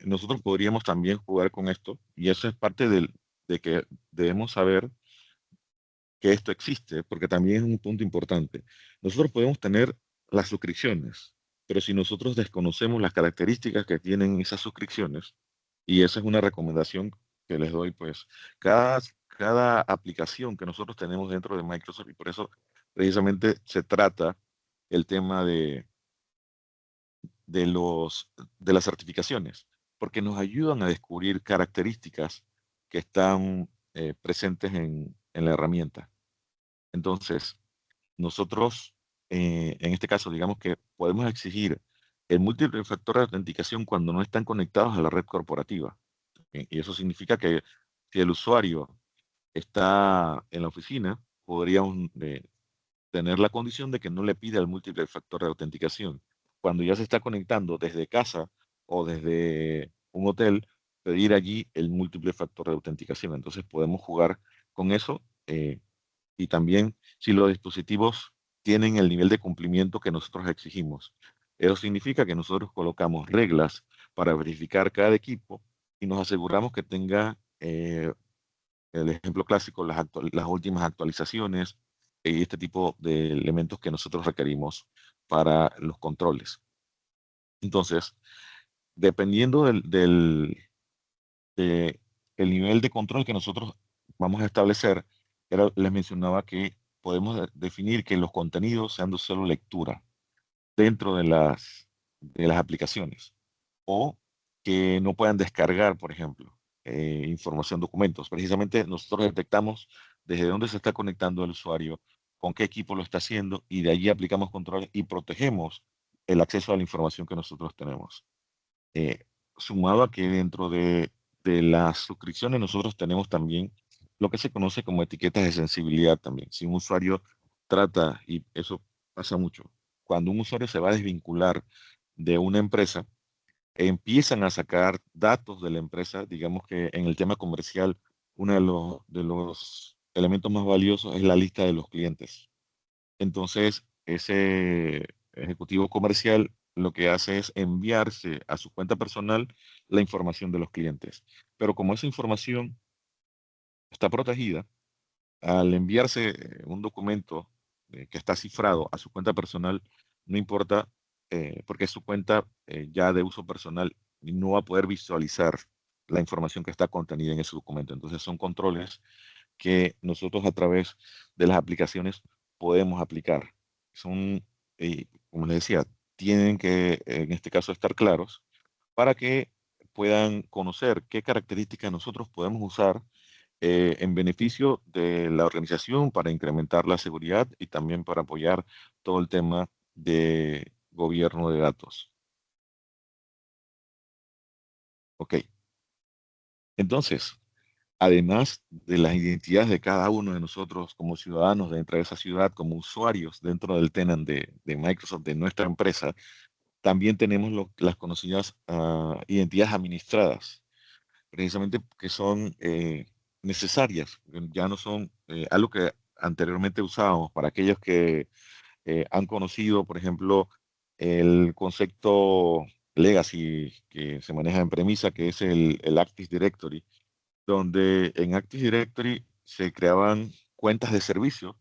nosotros podríamos también jugar con esto y eso es parte de que debemos saber que esto existe, porque también es un punto importante. Nosotros podemos tener las suscripciones, pero si nosotros desconocemos las características que tienen esas suscripciones, y esa es una recomendación que les doy, pues cada aplicación que nosotros tenemos dentro de Microsoft, y por eso precisamente se trata el tema de las certificaciones, porque nos ayudan a descubrir características que están presentes en la herramienta. Entonces, nosotros, en este caso, digamos que podemos exigir el múltiple factor de autenticación cuando no están conectados a la red corporativa. Y eso significa que si el usuario está en la oficina, podríamos tener la condición de que no le pida el múltiple factor de autenticación. Cuando ya se está conectando desde casa o desde un hotel, pedir allí el múltiple factor de autenticación. Entonces podemos jugar con eso, y también si los dispositivos tienen el nivel de cumplimiento que nosotros exigimos. Eso significa que nosotros colocamos reglas para verificar cada equipo y nos aseguramos que tenga, el ejemplo clásico, las últimas actualizaciones y este tipo de elementos que nosotros requerimos para los controles. Entonces, dependiendo de el nivel de control que nosotros vamos a establecer, les mencionaba que podemos definir que los contenidos sean de solo lectura dentro de las aplicaciones, o que no puedan descargar, por ejemplo, información, documentos. Precisamente nosotros detectamos desde dónde se está conectando el usuario, con qué equipo lo está haciendo, y de allí aplicamos controles y protegemos el acceso a la información que nosotros tenemos. Eh, Sumado a que dentro de las suscripciones nosotros tenemos también lo que se conoce como etiquetas de sensibilidad también. Si un usuario trata, y eso pasa mucho, cuando un usuario se va a desvincular de una empresa, empiezan a sacar datos de la empresa. Digamos que en el tema comercial, uno de los elementos más valiosos es la lista de los clientes. Entonces, ese ejecutivo comercial lo que hace es enviarse a su cuenta personal la información de los clientes. Pero como esa información está protegida, al enviarse un documento que está cifrado a su cuenta personal, no importa, porque es su cuenta ya de uso personal, y no va a poder visualizar la información que está contenida en ese documento. Entonces son controles que nosotros a través de las aplicaciones podemos aplicar. Son, como les decía, tienen que en este caso estar claros para que puedan conocer qué características nosotros podemos usar en beneficio de la organización para incrementar la seguridad y también para apoyar todo el tema de gobierno de datos. Ok, entonces, además de las identidades de cada uno de nosotros como ciudadanos dentro de esa ciudad, como usuarios dentro del tenant de Microsoft, de nuestra empresa, también tenemos las conocidas identidades administradas, precisamente que son necesarias. Ya no son algo que anteriormente usábamos para aquellos que han conocido, por ejemplo, el concepto legacy que se maneja en premisa, que es el Active Directory, donde en Active Directory se creaban cuentas de servicio,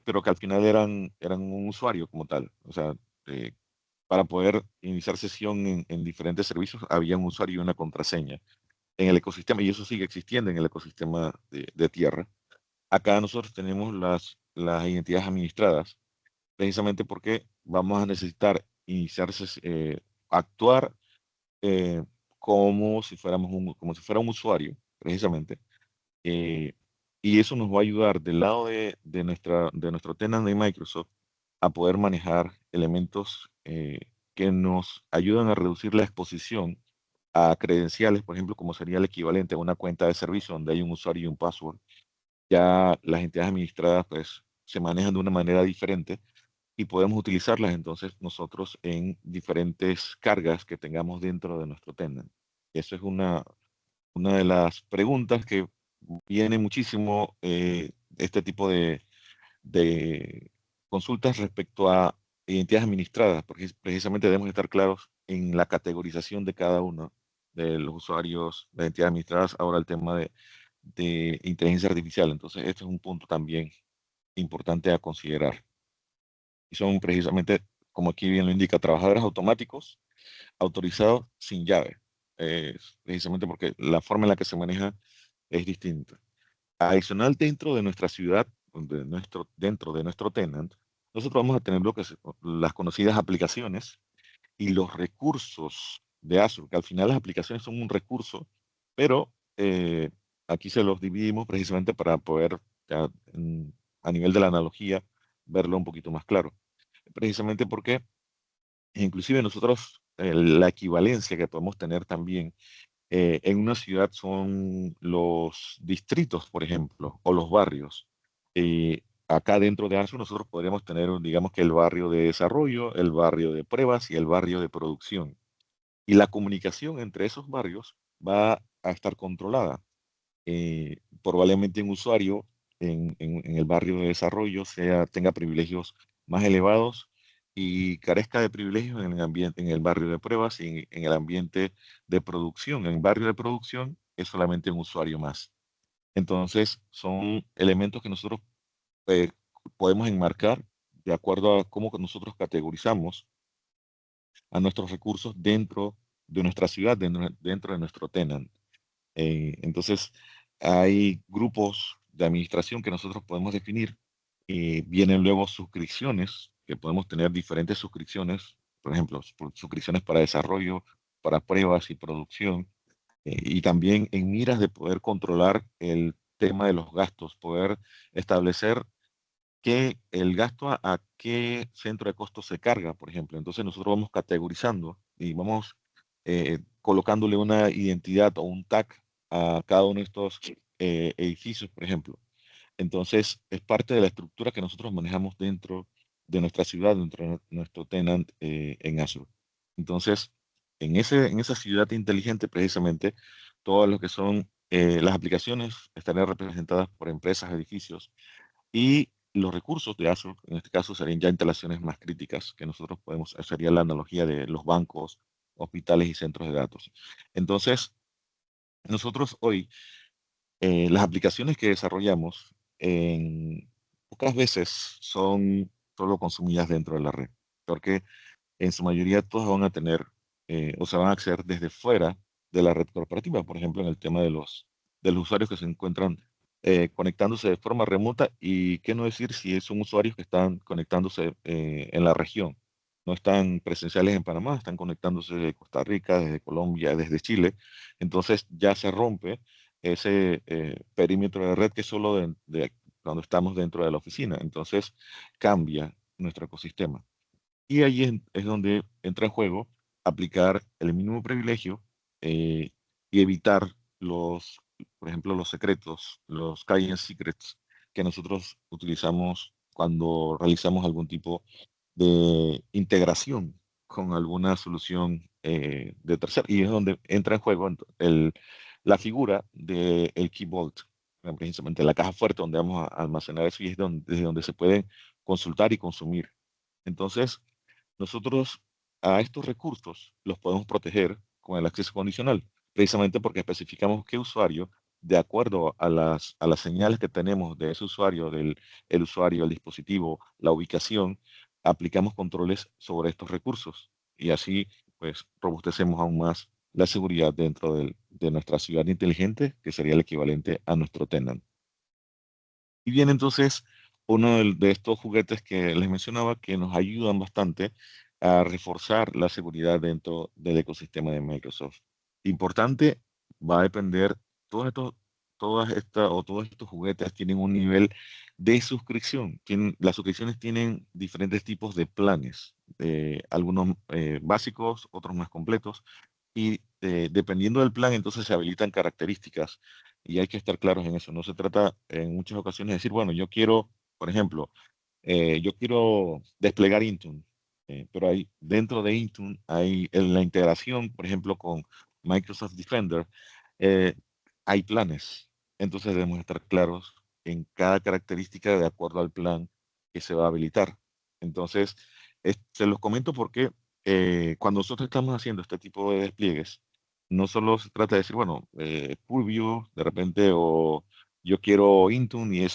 pero que al final eran un usuario como tal. O sea, eh, para poder iniciar sesión en diferentes servicios había un usuario y una contraseña en el ecosistema, y eso sigue existiendo en el ecosistema de tierra. Acá nosotros tenemos las identidades administradas, precisamente porque vamos a necesitar actuar eh, como si fuera un usuario, precisamente. eh, y eso nos va a ayudar del lado de nuestro tenant de Microsoft a poder manejar elementos que nos ayudan a reducir la exposición a credenciales, por ejemplo, como sería el equivalente a una cuenta de servicio donde hay un usuario y un password. Ya las entidades administradas pues se manejan de una manera diferente y podemos utilizarlas entonces nosotros en diferentes cargas que tengamos dentro de nuestro tenant. Eso es una de las preguntas que viene muchísimo, este tipo de consultas respecto a identidades administradas, porque precisamente debemos estar claros en la categorización de cada uno de los usuarios de identidades administradas. Ahora el tema de inteligencia artificial. Entonces, este es un punto también importante a considerar. Y son precisamente, como aquí bien lo indica, trabajadores automáticos autorizados sin llave. Precisamente porque la forma en la que se maneja es distinta. Adicional, dentro de nuestra ciudad, dentro de nuestro tenant, nosotros vamos a tener las conocidas aplicaciones y los recursos de Azure, que al final las aplicaciones son un recurso, pero aquí se los dividimos precisamente para poder, ya, a nivel de la analogía, verlo un poquito más claro. Precisamente porque inclusive nosotros, la equivalencia que podemos tener también en una ciudad son los distritos, por ejemplo, o los barrios. acá dentro de Azure nosotros podríamos tener, digamos que el barrio de desarrollo, el barrio de pruebas y el barrio de producción. Y la comunicación entre esos barrios va a estar controlada. Probablemente un usuario en el barrio de desarrollo tenga privilegios más elevados y carezca de privilegios en el ambiente, en el barrio de pruebas y en el ambiente de producción. En el barrio de producción es solamente un usuario más. Entonces, son elementos que nosotros eh, podemos enmarcar de acuerdo a cómo que nosotros categorizamos a nuestros recursos dentro de nuestra ciudad, dentro de nuestro tenant. Entonces, hay grupos de administración que nosotros podemos definir. Vienen luego suscripciones, que podemos tener diferentes suscripciones, por ejemplo, suscripciones para desarrollo, para pruebas y producción, y también en miras de poder controlar el tema de los gastos, poder establecer que el gasto a qué centro de costos se carga, por ejemplo. Entonces nosotros vamos categorizando y vamos colocándole una identidad o un tag a cada uno de estos edificios, por ejemplo. Entonces es parte de la estructura que nosotros manejamos dentro de nuestra ciudad, dentro de nuestro tenant en Azure. Entonces, en esa ciudad inteligente, precisamente, todo lo que son las aplicaciones estarían representadas por empresas, edificios, y los recursos de Azure, en este caso, serían ya instalaciones más críticas, que nosotros podemos, sería la analogía de los bancos, hospitales y centros de datos. Entonces, nosotros hoy, las aplicaciones que desarrollamos, pocas veces son solo consumidas dentro de la red, porque en su mayoría todas van a tener o se van a acceder desde fuera de la red corporativa, por ejemplo, en el tema de los usuarios que se encuentran conectándose de forma remota y qué no decir si son usuarios que están conectándose en la región. No están presenciales en Panamá, están conectándose de Costa Rica, desde Colombia, desde Chile. Entonces ya se rompe ese perímetro de red que es solo cuando estamos dentro de la oficina. Entonces cambia nuestro ecosistema. Y ahí es donde entra en juego aplicar el mínimo privilegio eh, y evitar por ejemplo, los secretos, los client secrets que nosotros utilizamos cuando realizamos algún tipo de integración con alguna solución de tercero. Y es donde entra en juego la figura del Key Vault, precisamente la caja fuerte donde vamos a almacenar eso y es desde donde se pueden consultar y consumir. Entonces, nosotros a estos recursos los podemos proteger con el acceso condicional, precisamente porque especificamos qué usuario, de acuerdo a las señales que tenemos de ese usuario, el usuario, el dispositivo, la ubicación, aplicamos controles sobre estos recursos y así pues robustecemos aún más la seguridad dentro de nuestra ciudad inteligente, que sería el equivalente a nuestro tenant. Y viene entonces uno de estos juguetes que les mencionaba que nos ayudan bastante a reforzar la seguridad dentro del ecosistema de Microsoft. Importante, va a depender, todos estos juguetes tienen un nivel de suscripción. Las suscripciones tienen diferentes tipos de planes, algunos básicos, otros más completos, y dependiendo del plan, entonces se habilitan características y hay que estar claros en eso. No se trata en muchas ocasiones de decir, bueno, yo quiero, por ejemplo, yo quiero desplegar Intune, pero dentro de Intune hay en la integración, por ejemplo, con Microsoft Defender, eh, hay planes. Entonces debemos estar claros en cada característica de acuerdo al plan que se va a habilitar. Entonces, se los comento porque cuando nosotros estamos haciendo este tipo de despliegues, no solo se trata de decir, bueno, Purview de repente o yo quiero Intune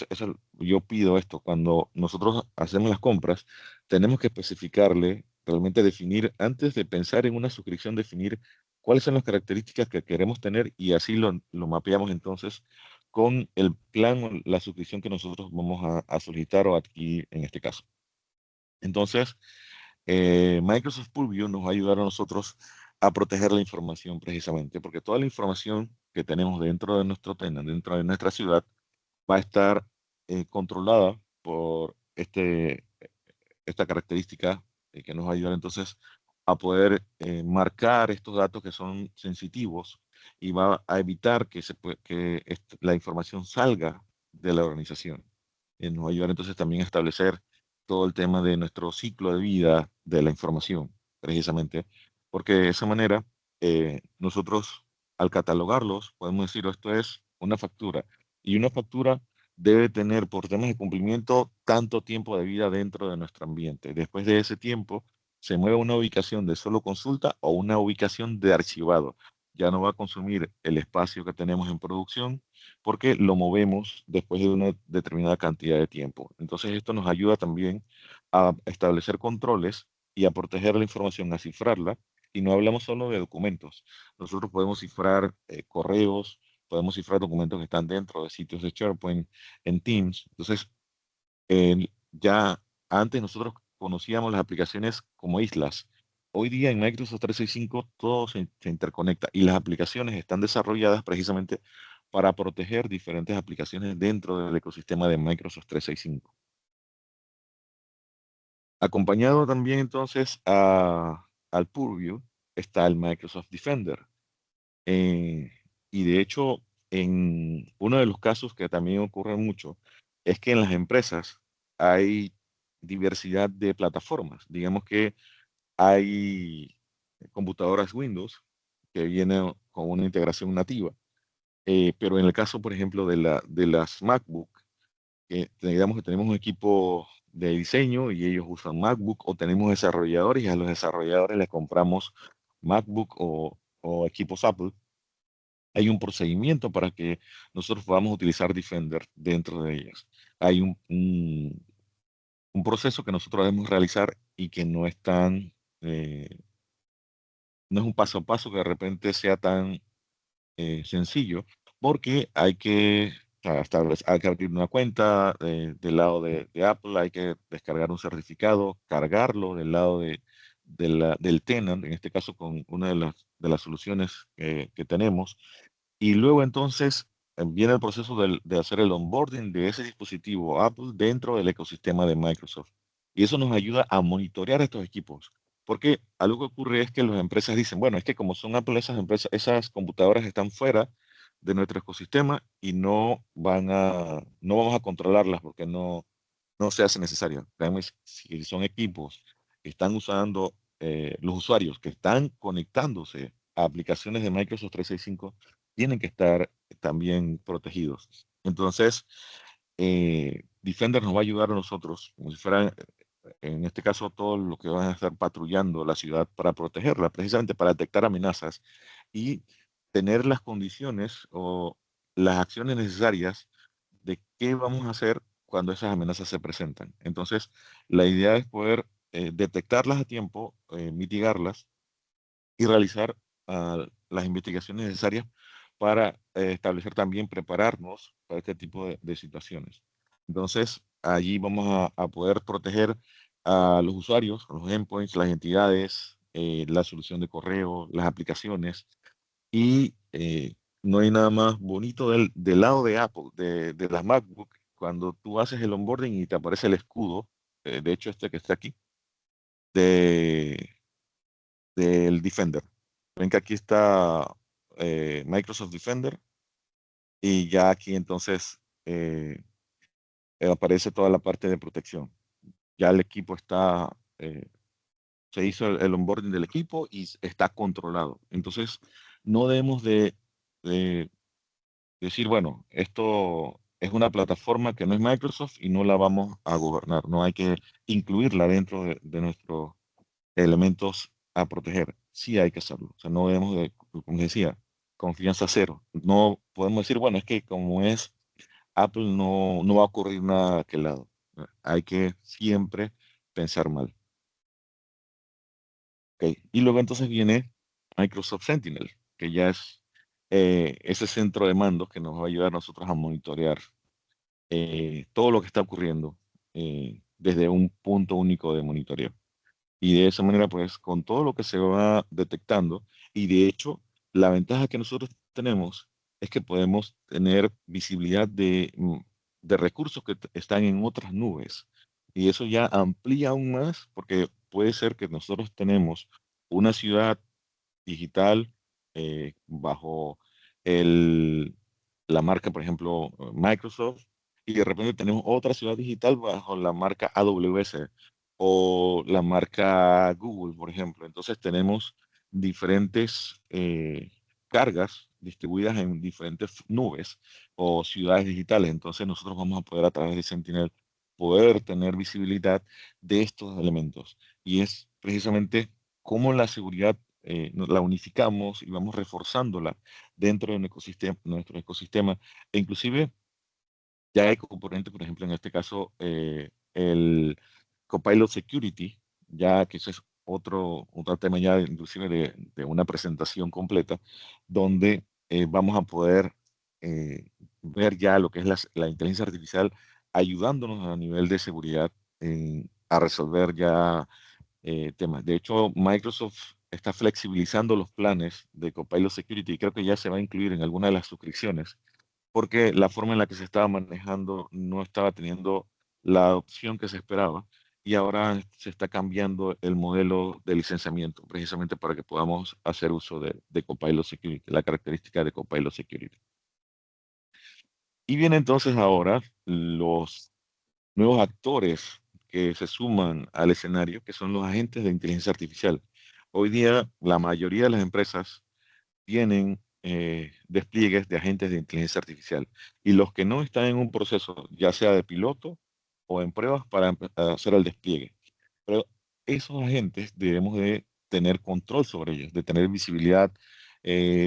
y yo pido esto. Cuando nosotros hacemos las compras, tenemos que especificarle, realmente definir, antes de pensar en una suscripción, definir cuáles son las características que queremos tener y así lo mapeamos entonces con el plan o la suscripción que nosotros vamos a solicitar o adquirir en este caso. Entonces, Microsoft Purview nos va a ayudar a nosotros a proteger la información precisamente, porque toda la información que tenemos dentro de nuestro tenant, dentro de nuestra ciudad, va a estar controlada por esta característica que nos va a ayudar entonces a poder marcar estos datos que son sensitivos y va a evitar que la información salga de la organización. nos va a ayudar entonces también a establecer todo el tema de nuestro ciclo de vida de la información, precisamente, porque de esa manera nosotros al catalogarlos podemos decir, esto es una factura, y una factura debe tener por temas de cumplimiento tanto tiempo de vida dentro de nuestro ambiente. Después de ese tiempo se mueve a una ubicación de solo consulta o una ubicación de archivado. Ya no va a consumir el espacio que tenemos en producción porque lo movemos después de una determinada cantidad de tiempo. Entonces esto nos ayuda también a establecer controles y a proteger la información, a cifrarla. Y no hablamos solo de documentos. Nosotros podemos cifrar correos, podemos cifrar documentos que están dentro de sitios de SharePoint, en Teams. Entonces, ya antes nosotros conocíamos las aplicaciones como islas. Hoy día en Microsoft 365 todo se interconecta y las aplicaciones están desarrolladas precisamente para proteger diferentes aplicaciones dentro del ecosistema de Microsoft 365. Acompañado también entonces al Purview está el Microsoft Defender. Eh, y de hecho, en uno de los casos que también ocurre mucho es que en las empresas hay diversidad de plataformas. Digamos que hay computadoras Windows que vienen con una integración nativa, pero en el caso, por ejemplo, de las MacBook, digamos que tenemos un equipo de diseño y ellos usan MacBook, o tenemos desarrolladores y a los desarrolladores les compramos MacBook o equipos Apple. Hay un procedimiento para que nosotros podamos utilizar Defender dentro de ellas. Hay un proceso que nosotros debemos realizar y que no es tan, no es un paso a paso que de repente sea tan sencillo, porque hay que, o sea, hay que abrir una cuenta del lado de Apple, hay que descargar un certificado, cargarlo del lado del tenant, en este caso con una de las soluciones que tenemos. Y luego entonces viene el proceso de hacer el onboarding de ese dispositivo Apple dentro del ecosistema de Microsoft. Y eso nos ayuda a monitorear estos equipos. Porque algo que ocurre es que las empresas dicen, bueno, es que como son Apple, esas empresas, esas computadoras están fuera de nuestro ecosistema y no vamos a controlarlas porque no se hace necesario. Créanme, si son equipos que están usando, los usuarios que están conectándose a aplicaciones de Microsoft 365, tienen que estar también protegidos. Entonces, Defender nos va a ayudar a nosotros, como si fuera, en este caso, todos los que van a estar patrullando la ciudad para protegerla, precisamente para detectar amenazas y tener las condiciones o las acciones necesarias de qué vamos a hacer cuando esas amenazas se presentan. Entonces, la idea es poder detectarlas a tiempo, mitigarlas y realizar las investigaciones necesarias para establecer también, prepararnos para este tipo de situaciones. Entonces, allí vamos a poder proteger a los usuarios, a los endpoints, las entidades, la solución de correo, las aplicaciones. Y no hay nada más bonito del lado de Apple, de las MacBook, cuando tú haces el onboarding y te aparece el escudo, de hecho este que está aquí, de, del Defender. Ven que aquí está Microsoft Defender y ya aquí entonces aparece toda la parte de protección. Ya el equipo está, se hizo el onboarding del equipo y está controlado. Entonces, no debemos de decir, bueno, esto es una plataforma que no es Microsoft y no la vamos a gobernar. No hay que incluirla dentro de nuestros elementos a proteger. Sí hay que hacerlo. O sea, no debemos de, como decía, confianza cero. No podemos decir, bueno, es que como es Apple no va a ocurrir nada de aquel lado. Hay que siempre pensar mal. ¿Ok? Y luego entonces viene Microsoft Sentinel, que ya es ese centro de mando que nos va a ayudar a nosotros a monitorear todo lo que está ocurriendo desde un punto único de monitoreo. Y de esa manera, pues, con todo lo que se va detectando, y de hecho, la ventaja que nosotros tenemos es que podemos tener visibilidad de recursos que están en otras nubes. Y eso ya amplía aún más, porque puede ser que nosotros tenemos una ciudad digital bajo el, la marca, por ejemplo, Microsoft, y de repente tenemos otra ciudad digital bajo la marca AWS o la marca Google, por ejemplo. Entonces tenemos diferentes cargas distribuidas en diferentes nubes o ciudades digitales. Entonces nosotros vamos a poder a través de Sentinel poder tener visibilidad de estos elementos. Y es precisamente cómo la seguridad la unificamos y vamos reforzándola dentro de nuestro ecosistema. E inclusive ya hay componentes, por ejemplo, en este caso, el Copilot Security, ya que eso es otro tema ya inclusive de una presentación completa, donde vamos a poder ver ya lo que es la inteligencia artificial ayudándonos a nivel de seguridad a resolver ya temas. De hecho, Microsoft está flexibilizando los planes de Copilot Security y creo que ya se va a incluir en alguna de las suscripciones porque la forma en la que se estaba manejando no estaba teniendo la adopción que se esperaba y ahora se está cambiando el modelo de licenciamiento precisamente para que podamos hacer uso de Copilot Security, la característica de Copilot Security. Y vienen entonces ahora los nuevos actores que se suman al escenario, que son los agentes de inteligencia artificial. Hoy día la mayoría de las empresas tienen despliegues de agentes de inteligencia artificial y los que no están en un proceso, ya sea de piloto o en pruebas para hacer el despliegue. Pero esos agentes debemos de tener control sobre ellos, de tener visibilidad.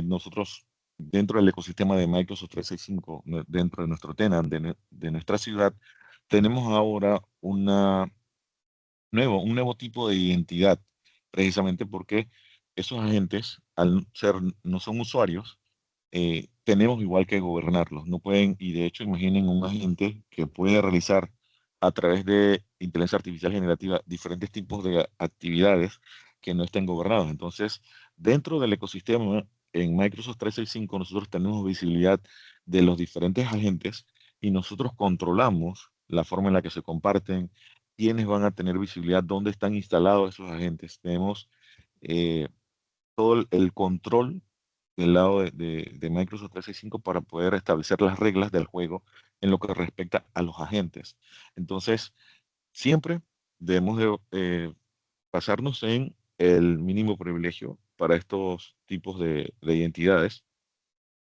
Nosotros, dentro del ecosistema de Microsoft 365, dentro de nuestro tenant, de nuestra ciudad, tenemos ahora un nuevo tipo de identidad, precisamente porque esos agentes, al ser, no son usuarios, tenemos igual que gobernarlos. No pueden, y de hecho, imaginen un agente que puede realizar a través de inteligencia artificial generativa diferentes tipos de actividades que no estén gobernados. Entonces, dentro del ecosistema, en Microsoft 365, nosotros tenemos visibilidad de los diferentes agentes y nosotros controlamos la forma en la que se comparten, quiénes van a tener visibilidad, dónde están instalados esos agentes. Tenemos eh, todo el control del lado de Microsoft 365 para poder establecer las reglas del juego en lo que respecta a los agentes. Entonces, siempre debemos de basarnos en el mínimo privilegio para estos tipos de identidades.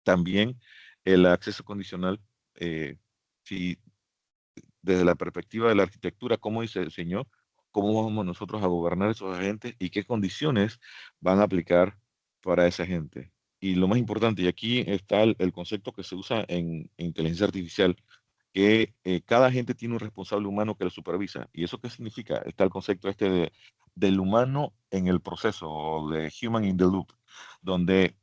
También el acceso condicional, si desde la perspectiva de la arquitectura, cómo se diseñó, cómo vamos nosotros a gobernar esos agentes y qué condiciones van a aplicar para esa gente. Y lo más importante, y aquí está el concepto que se usa en inteligencia artificial, que cada agente tiene un responsable humano que lo supervisa. ¿Y eso qué significa? Está el concepto este del humano en el proceso, o de human in the loop, donde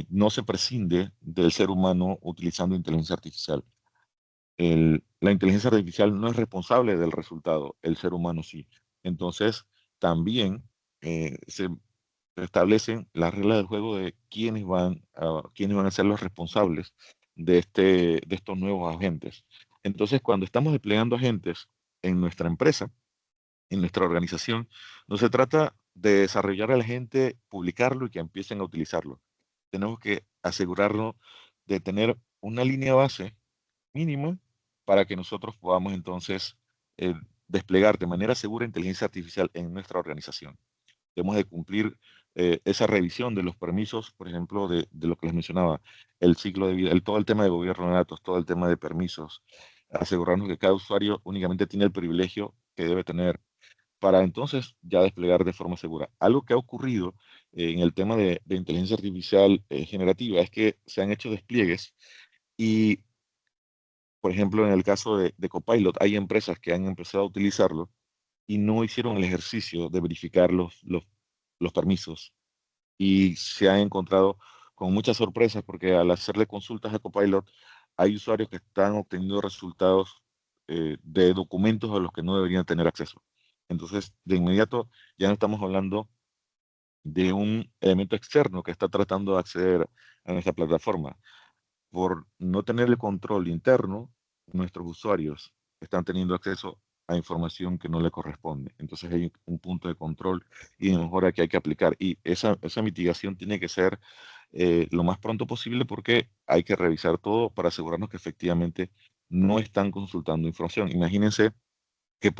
no se prescinde del ser humano utilizando inteligencia artificial. La inteligencia artificial no es responsable del resultado, el ser humano sí. Entonces, también se establecen las reglas del juego de quiénes van a ser los responsables de estos nuevos agentes. Entonces, cuando estamos desplegando agentes en nuestra empresa, en nuestra organización, no se trata de desarrollar al agente, publicarlo y que empiecen a utilizarlo. Tenemos que asegurarnos de tener una línea base mínimo para que nosotros podamos entonces eh, desplegar de manera segura inteligencia artificial en nuestra organización. Debemos de cumplir esa revisión de los permisos, por ejemplo, de lo que les mencionaba, el ciclo de vida, todo el tema de gobierno de datos, todo el tema de permisos, asegurarnos que cada usuario únicamente tiene el privilegio que debe tener para entonces ya desplegar de forma segura. Algo que ha ocurrido en el tema de inteligencia artificial generativa es que se han hecho despliegues y por ejemplo, en el caso de Copilot, hay empresas que han empezado a utilizarlo y no hicieron el ejercicio de verificar los permisos y se han encontrado con muchas sorpresas porque al hacerle consultas a Copilot, hay usuarios que están obteniendo resultados de documentos a los que no deberían tener acceso. Entonces, de inmediato ya no estamos hablando de un elemento externo que está tratando de acceder a nuestra plataforma por no tener el control interno, nuestros usuarios están teniendo acceso a información que no le corresponde. Entonces hay un punto de control y de mejora que hay que aplicar. Y esa mitigación tiene que ser lo más pronto posible porque hay que revisar todo para asegurarnos que efectivamente no están consultando información. Imagínense que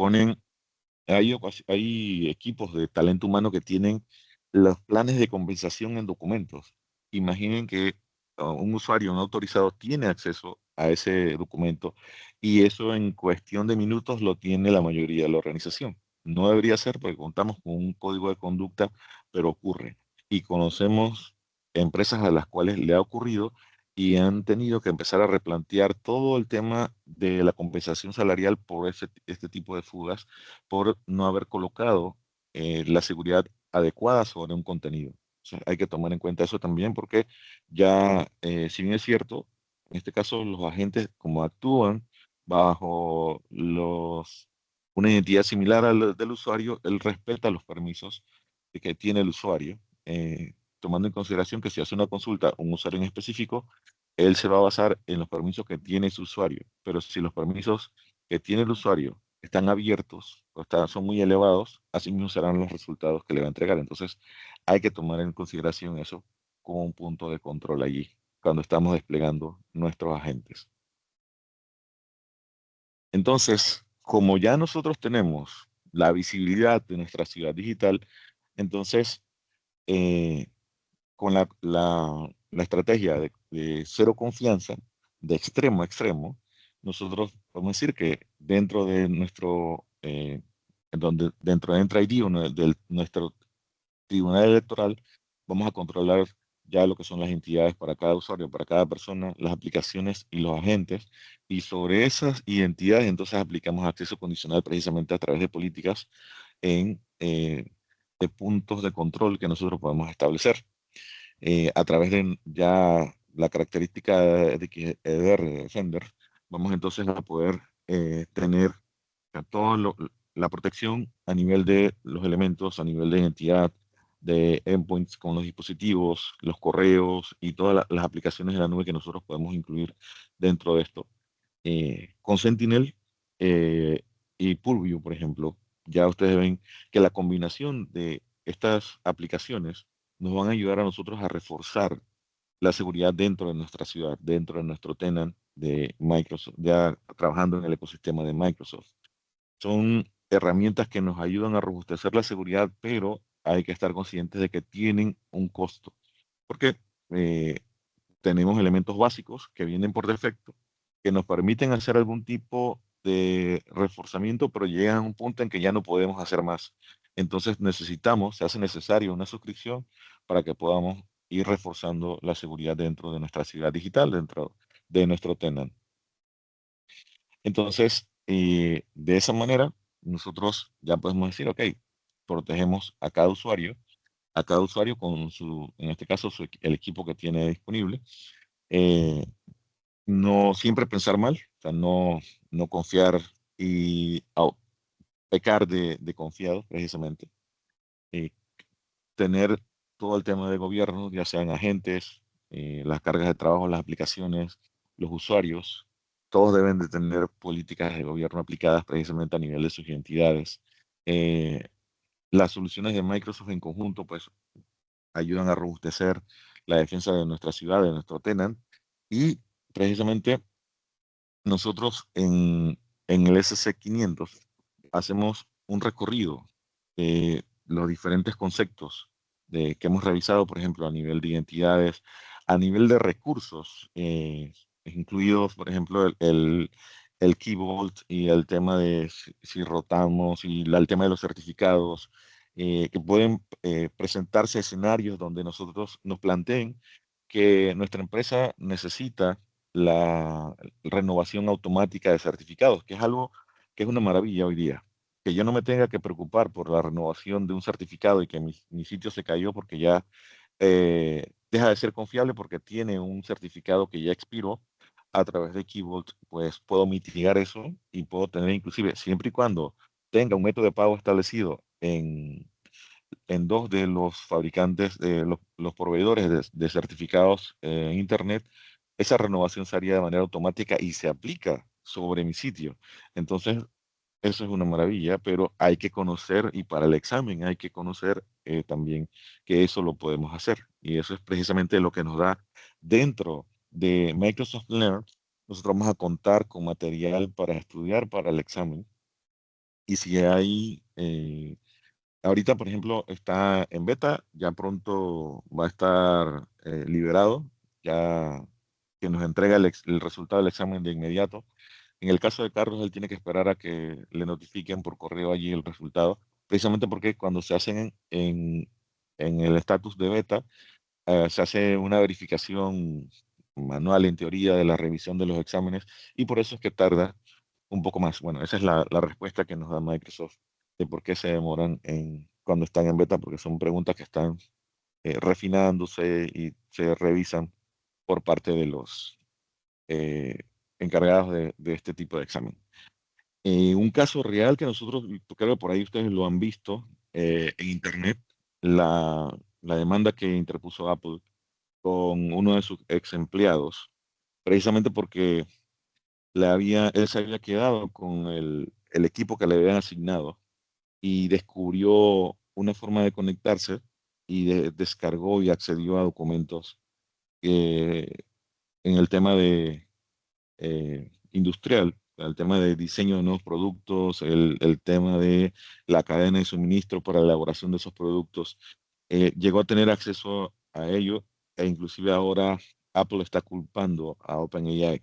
hay equipos de talento humano que tienen los planes de compensación en documentos. Imaginen que un usuario no autorizado tiene acceso a ese documento y eso en cuestión de minutos lo tiene la mayoría de la organización. No debería ser porque contamos con un código de conducta, pero ocurre. Y conocemos empresas a las cuales le ha ocurrido y han tenido que empezar a replantear todo el tema de la compensación salarial por este tipo de fugas, por no haber colocado la seguridad adecuada sobre un contenido. O sea, hay que tomar en cuenta eso también porque ya, si bien es cierto, en este caso los agentes como actúan bajo una identidad similar a la del usuario, él respeta los permisos que tiene el usuario, tomando en consideración que si hace una consulta a un usuario en específico, él se va a basar en los permisos que tiene su usuario. Pero si los permisos que tiene el usuario están abiertos o son muy elevados, así mismo serán los resultados que le va a entregar. Entonces, hay que tomar en consideración eso como un punto de control allí, cuando estamos desplegando nuestros agentes. Entonces, como ya nosotros tenemos la visibilidad de nuestra ciudad digital, entonces, eh, con la estrategia de cero confianza, de extremo a extremo, nosotros podemos decir que dentro de dentro de Entra ID, nuestro tribunal electoral, vamos a controlar ya lo que son las entidades para cada usuario, para cada persona, las aplicaciones y los agentes. Y sobre esas identidades, entonces aplicamos acceso condicional precisamente a través de políticas de puntos de control que nosotros podemos establecer a través de ya la característica de que EDR, de Defender, vamos entonces a poder tener toda la protección a nivel de los elementos, a nivel de identidad, de endpoints con los dispositivos, los correos y todas las aplicaciones de la nube que nosotros podemos incluir dentro de esto. Con Sentinel y Purview, por ejemplo, ya ustedes ven que la combinación de estas aplicaciones nos van a ayudar a nosotros a reforzar la seguridad dentro de nuestra ciudad, dentro de nuestro tenant de Microsoft, ya trabajando en el ecosistema de Microsoft. Son herramientas que nos ayudan a robustecer la seguridad, pero hay que estar conscientes de que tienen un costo, porque eh, tenemos elementos básicos que vienen por defecto, que nos permiten hacer algún tipo de reforzamiento, pero llegan a un punto en que ya no podemos hacer más. Entonces se hace necesario una suscripción para que podamos ir reforzando la seguridad dentro de nuestra ciudad digital, dentro de nuestro tenant. Entonces, de esa manera, nosotros ya podemos decir, ok, protegemos a cada usuario con en este caso, el equipo que tiene disponible. Eh, no siempre pensar mal, o sea, no confiar y pecar de confiado, precisamente. Eh, Tener todo el tema de gobierno, ya sean agentes, las cargas de trabajo, las aplicaciones, los usuarios, todos deben de tener políticas de gobierno aplicadas precisamente a nivel de sus entidades. Eh, las soluciones de Microsoft en conjunto, pues, ayudan a robustecer la defensa de nuestra ciudad, de nuestro tenant, y precisamente nosotros en el SC500 hacemos un recorrido de los diferentes conceptos que hemos revisado, por ejemplo, a nivel de identidades, a nivel de recursos, incluidos, por ejemplo, el Key Vault y el tema de si rotamos y el tema de los certificados, que pueden presentarse escenarios donde nosotros nos planteen que nuestra empresa necesita la renovación automática de certificados, que es algo que es una maravilla hoy día. Que yo no me tenga que preocupar por la renovación de un certificado y que mi sitio se cayó porque ya deja de ser confiable porque tiene un certificado que ya expiró. A través de Keyboard, pues puedo mitigar eso y puedo tener inclusive, siempre y cuando tenga un método de pago establecido en dos de los fabricantes, los proveedores de certificados en Internet, esa renovación se haría de manera automática y se aplica sobre mi sitio. Entonces, eso es una maravilla, pero hay que conocer y para el examen hay que conocer también que eso lo podemos hacer. Y eso es precisamente lo que nos da dentro de Microsoft Learn, nosotros vamos a contar con material para estudiar para el examen. Y si hay, ahorita por ejemplo está en beta, ya pronto va a estar liberado, ya que nos entrega el resultado del examen de inmediato. En el caso de Carlos, él tiene que esperar a que le notifiquen por correo allí el resultado, precisamente porque cuando se hacen en el estatus de beta, se hace una verificación manual en teoría de la revisión de los exámenes y por eso es que tarda un poco más. Bueno, esa es la respuesta que nos da Microsoft de por qué se demoran cuando están en beta, porque son preguntas que están refinándose y se revisan por parte de los eh, encargados de este tipo de examen. Un caso real que nosotros, creo que por ahí ustedes lo han visto en Internet, la demanda que interpuso Apple con uno de sus ex empleados, precisamente porque él se había quedado con el equipo que le habían asignado y descubrió una forma de conectarse y descargó y accedió a documentos en el tema de industrial, el tema de diseño de nuevos productos, el tema de la cadena de suministro para la elaboración de esos productos. Llegó a tener acceso a ello e inclusive ahora Apple está culpando a OpenAI.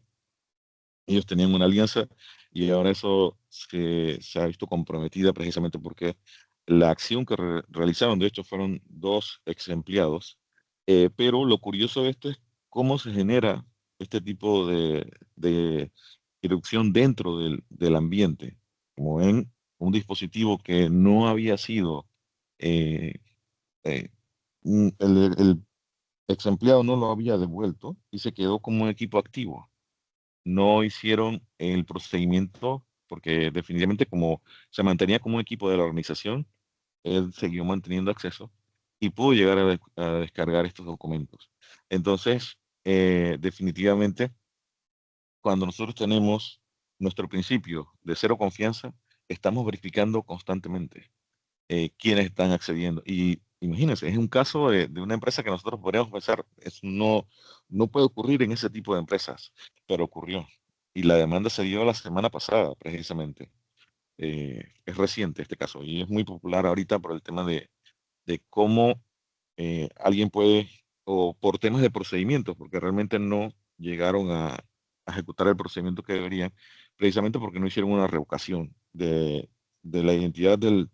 Ellos tenían una alianza y ahora eso se ha visto comprometida precisamente porque la acción que realizaron, de hecho, fueron dos ex empleados. Pero lo curioso de esto es cómo se genera este tipo de irrupción dentro del ambiente. Como ven, un dispositivo que no había sido, eh, eh, el ex empleado no lo había devuelto y se quedó como un equipo activo. No hicieron el procedimiento porque definitivamente como se mantenía como un equipo de la organización, él siguió manteniendo acceso y pudo llegar a descargar estos documentos. Entonces, definitivamente, cuando nosotros tenemos nuestro principio de cero confianza, estamos verificando constantemente quiénes están accediendo. Y imagínense, es un caso de una empresa que nosotros podríamos pensar, no puede ocurrir en ese tipo de empresas, pero ocurrió. Y la demanda se dio la semana pasada, precisamente. Es reciente este caso y es muy popular ahorita por el tema de cómo alguien puede, o por temas de procedimientos, porque realmente no llegaron a ejecutar el procedimiento que deberían, precisamente porque no hicieron una revocación de la identidad del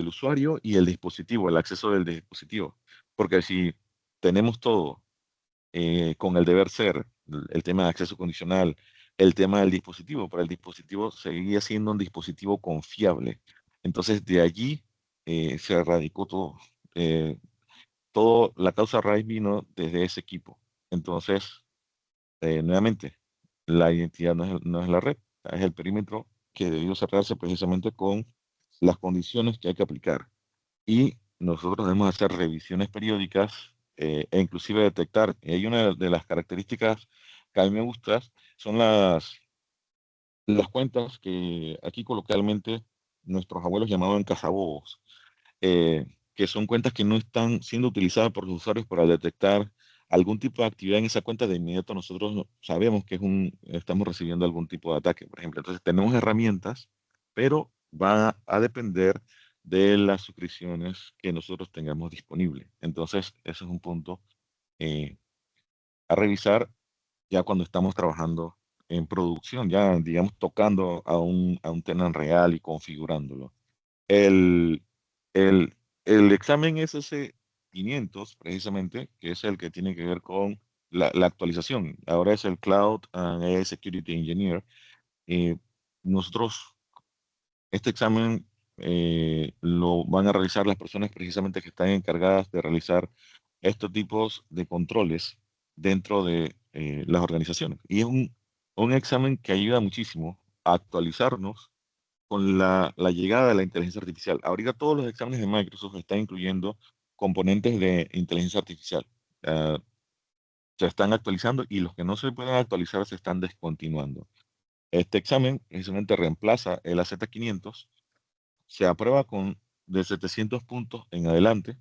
usuario y el dispositivo, el acceso del dispositivo. Porque si tenemos todo con el deber ser, el tema de acceso condicional, el tema del dispositivo, para el dispositivo seguía siendo un dispositivo confiable. Entonces, de allí se radicó todo. La causa raíz vino desde ese equipo. Entonces, nuevamente, la identidad no es la red, es el perímetro que debió cerrarse precisamente con las condiciones que hay que aplicar. Y nosotros debemos hacer revisiones periódicas e inclusive detectar. Y hay una de las características que a mí me gustan, son las cuentas que aquí coloquialmente nuestros abuelos llamaban cazabobos, que son cuentas que no están siendo utilizadas por los usuarios para detectar algún tipo de actividad en esa cuenta. De inmediato nosotros sabemos que estamos recibiendo algún tipo de ataque, por ejemplo. Entonces tenemos herramientas, pero va a depender de las suscripciones que nosotros tengamos disponibles. Entonces, ese es un punto eh, a revisar ya cuando estamos trabajando en producción, ya digamos tocando a un tenant real y configurándolo. El, el, el examen SS500, precisamente, que es el que tiene que ver con la actualización, ahora es el Cloud and AI Security Engineer. eh, Nosotros, este examen lo van a realizar las personas precisamente que están encargadas de realizar estos tipos de controles dentro de las organizaciones. Y es un examen que ayuda muchísimo a actualizarnos con la llegada de la inteligencia artificial. Ahorita todos los exámenes de Microsoft están incluyendo componentes de inteligencia artificial. Ah, Se están actualizando y los que no se pueden actualizar se están descontinuando. Este examen precisamente reemplaza el AZ500, se aprueba con de 700 puntos en adelante.